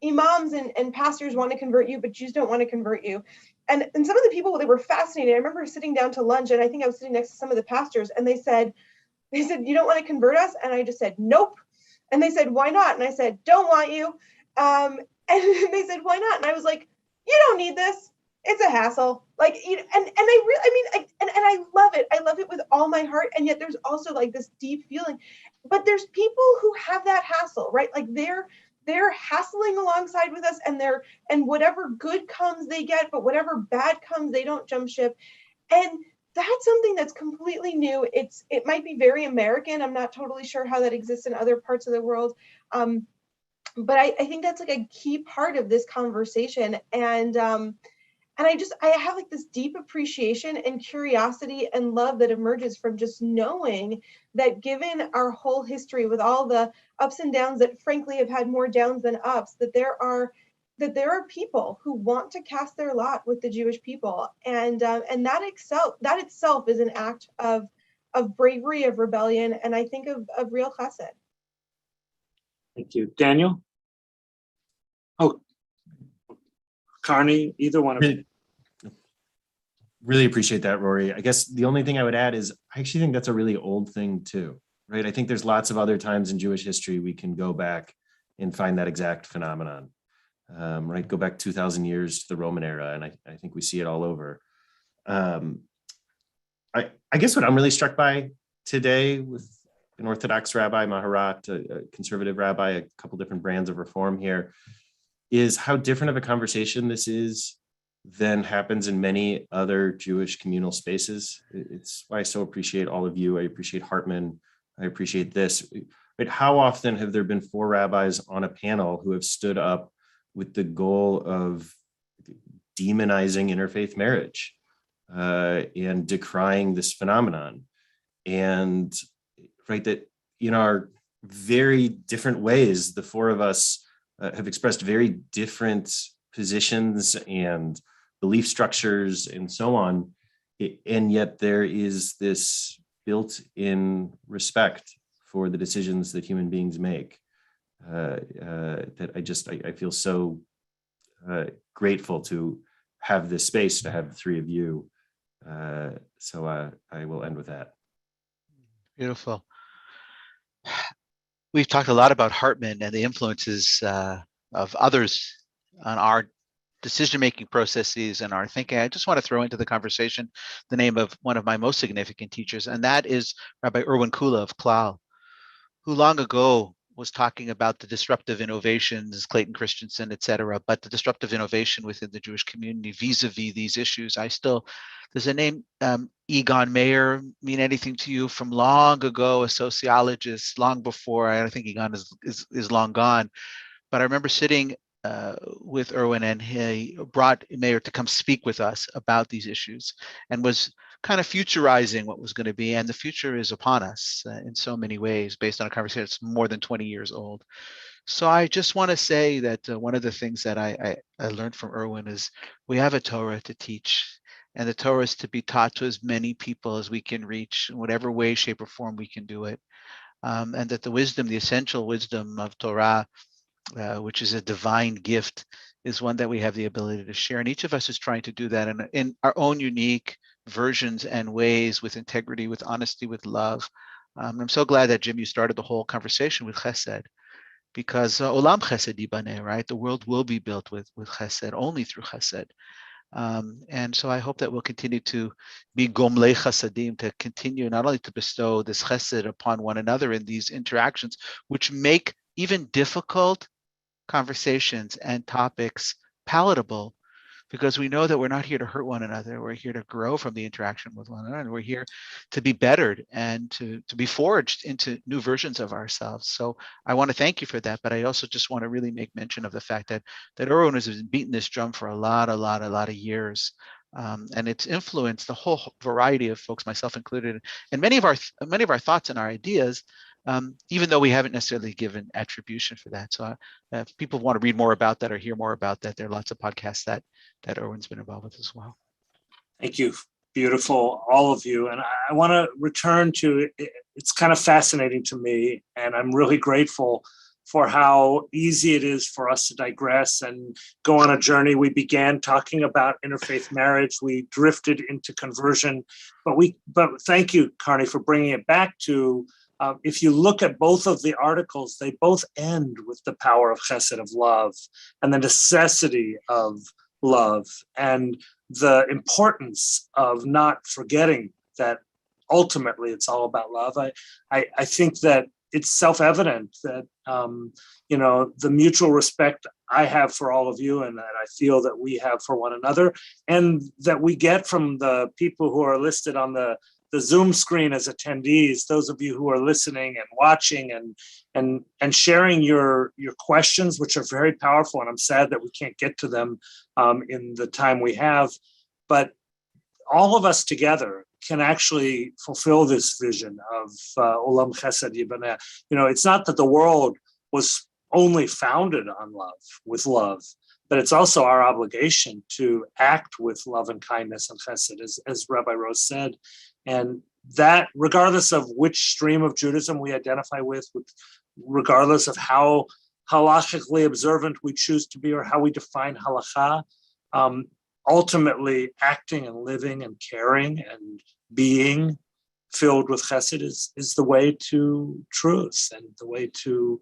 imams and pastors want to convert you, but Jews don't want to convert you. And some of the people, they were fascinated. I remember sitting down to lunch, and I think I was sitting next to some of the pastors, and they said, you don't want to convert us? And I just said, nope. And they said, why not? And I said, don't want you. And they said, why not? And I was like, you don't need this. It's a hassle. Like, and I really, and I love it. I love it with all my heart. And yet there's also like this deep feeling, but there's people who have that hassle, right? Like they're hassling alongside with us, and whatever good comes they get, but whatever bad comes, they don't jump ship. And that's something that's completely new. It might be very American. I'm not totally sure how that exists in other parts of the world. But I think that's like a key part of this conversation. And I have like this deep appreciation and curiosity and love that emerges from just knowing that given our whole history with all the ups and downs that frankly have had more downs than ups, that there are people who want to cast their lot with the Jewish people. And that itself is an act of bravery, of rebellion, and I think of real chesed. Thank you. Daniel? Oh, Carney, either one of you. Really appreciate that, Rory. I guess the only thing I would add is I actually think that's a really old thing too, right? I think there's lots of other times in Jewish history we can go back and find that exact phenomenon, right? Go back 2,000 years to the Roman era, and I think we see it all over. I guess what I'm really struck by today with an Orthodox rabbi, Maharat, a conservative rabbi, a couple different brands of reform here, is how different of a conversation this is than happens in many other Jewish communal spaces. It's why I so appreciate all of you. I appreciate Hartman. I appreciate this. But how often have there been 4 rabbis on a panel who have stood up with the goal of demonizing interfaith marriage? and decrying this phenomenon. And right, that in our very different ways, the four of us have expressed very different positions and belief structures and so on. And yet there is this built-in respect for the decisions that human beings make that I feel so grateful to have this space, to have the three of you. So I will end with that. Beautiful. We've talked a lot about Hartman and the influences of others on our decision-making processes and our thinking. I just want to throw into the conversation the name of one of my most significant teachers, and that is Rabbi Erwin Kula of Klal, who long ago was talking about the disruptive innovations, Clayton Christensen, et cetera, but the disruptive innovation within the Jewish community vis-a-vis these issues. Does the name Egon Mayer mean anything to you? From long ago, a sociologist, long before, I think Egon is long gone, but I remember sitting with Erwin, and he brought Mayer to come speak with us about these issues and was kind of futurizing what was going to be. And the future is upon us in so many ways, based on a conversation that's more than 20 years old. So I just want to say that one of the things that I learned from Erwin is we have a Torah to teach, and the Torah is to be taught to as many people as we can reach in whatever way, shape, or form we can do it. And that the wisdom, the essential wisdom of Torah, which is a divine gift, is one that we have the ability to share. And each of us is trying to do that in our own unique versions and ways, with integrity, with honesty, with love. I'm so glad that, Jim, you started the whole conversation with chesed, because olam chesed yibaneh, right? The world will be built with chesed, only through chesed. And so I hope that we'll continue to be gomlei chasadim, to continue not only to bestow this chesed upon one another in these interactions, which make even difficult conversations and topics palatable, because we know that we're not here to hurt one another. We're here to grow from the interaction with one another. We're here to be bettered and to be forged into new versions of ourselves. So I want to thank you for that, but I also just want to really make mention of the fact that Erwin has been beating this drum for a lot of years. And it's influenced the whole variety of folks, myself included, and many of our thoughts and our ideas, even though we haven't necessarily given attribution for that. So if people want to read more about that or hear more about that, there are lots of podcasts that Erwin's been involved with as well. Thank you. Beautiful, all of you. And I want to return to, it's kind of fascinating to me, and I'm really grateful for how easy it is for us to digress and go on a journey. We began talking about interfaith marriage. We drifted into conversion, but thank you, Carney, for bringing it back to, if you look at both of the articles, they both end with the power of chesed, of love, and the necessity of love, and the importance of not forgetting that ultimately it's all about love. I think that it's self-evident that the mutual respect I have for all of you, and that I feel that we have for one another, and that we get from the people who are listed on the Zoom screen as attendees, those of you who are listening and watching and sharing your questions, which are very powerful. And I'm sad that we can't get to them in the time we have, but all of us together can actually fulfill this vision of Olam Chesed Yibaneh. It's not that the world was only founded on love, with love, but it's also our obligation to act with love and kindness and chesed, as Rabbi Rose said. And that, regardless of which stream of Judaism we identify with regardless of how halachically observant we choose to be or how we define halacha, ultimately acting and living and caring and being filled with chesed is the way to truth and the way to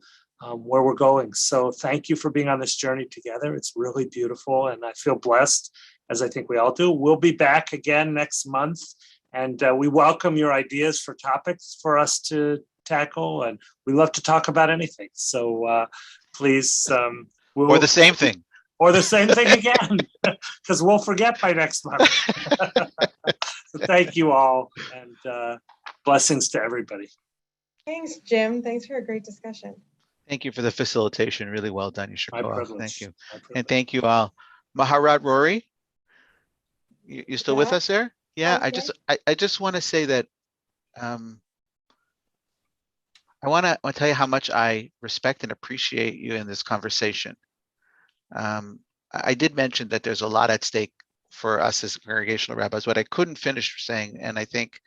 where we're going. So thank you for being on this journey together. It's really beautiful, and I feel blessed, as I think we all do. We'll be back again next month, and we welcome your ideas for topics for us to tackle, and we love to talk about anything. So please. Or the same thing. Or the same thing again, because we'll forget by next month. So thank you all, and blessings to everybody. Thanks, Jim. Thanks for a great discussion. Thank you for the facilitation. Really well done, My Yeshua. privilege. Thank you. My privilege. And thank you all. Maharat Rory, you still with us there? Yeah, Okay. I just want to say that I want to tell you how much I respect and appreciate you in this conversation. I did mention that there's a lot at stake for us as congregational rabbis. What I couldn't finish saying, and I think,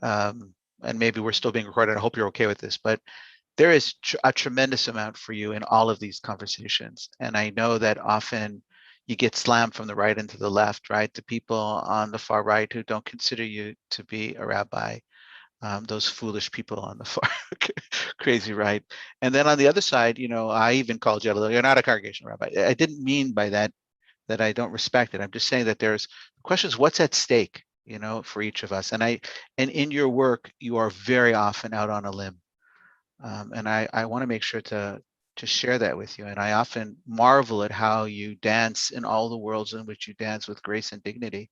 and maybe we're still being recorded, I hope you're okay with this, but there is a tremendous amount for you in all of these conversations. And I know that often you get slammed from the right and to the left, right? The people on the far right who don't consider you to be a rabbi, those foolish people on the far crazy right. And then on the other side, I even called you, you're not a congregational rabbi. I didn't mean by that I don't respect it. I'm just saying that there's questions, what's at stake, for each of us. And in your work, you are very often out on a limb. And I want to make sure to share that with you. And I often marvel at how you dance in all the worlds in which you dance with grace and dignity.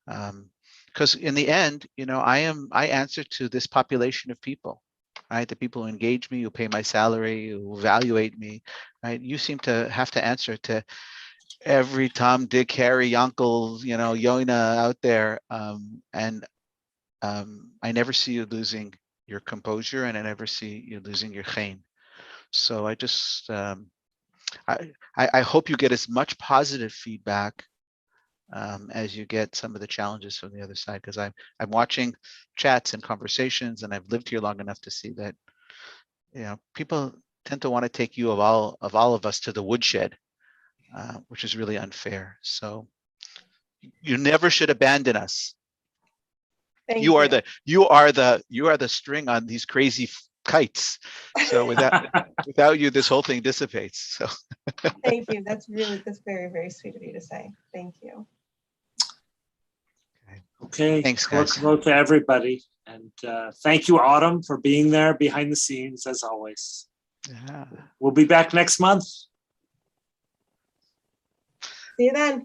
Because in the end, I answer to this population of people, right? The people who engage me, who pay my salary, who evaluate me, right? You seem to have to answer to every Tom, Dick, Harry, Uncle, Yona out there. And I never see you losing your composure, and I never see you losing your chen. So I just, I hope you get as much positive feedback as you get some of the challenges from the other side, because I'm watching chats and conversations, and I've lived here long enough to see that people tend to want to take you of all of us to the woodshed, which is really unfair. So you never should abandon us. Thank You are the string on these crazy kites. So without you, this whole thing dissipates. So Thank you. That's very, very sweet of you to say. Thank you. Okay. Thanks, guys. Hello to everybody. And thank you, Autumn, for being there behind the scenes, as always. Yeah. We'll be back next month. See you then.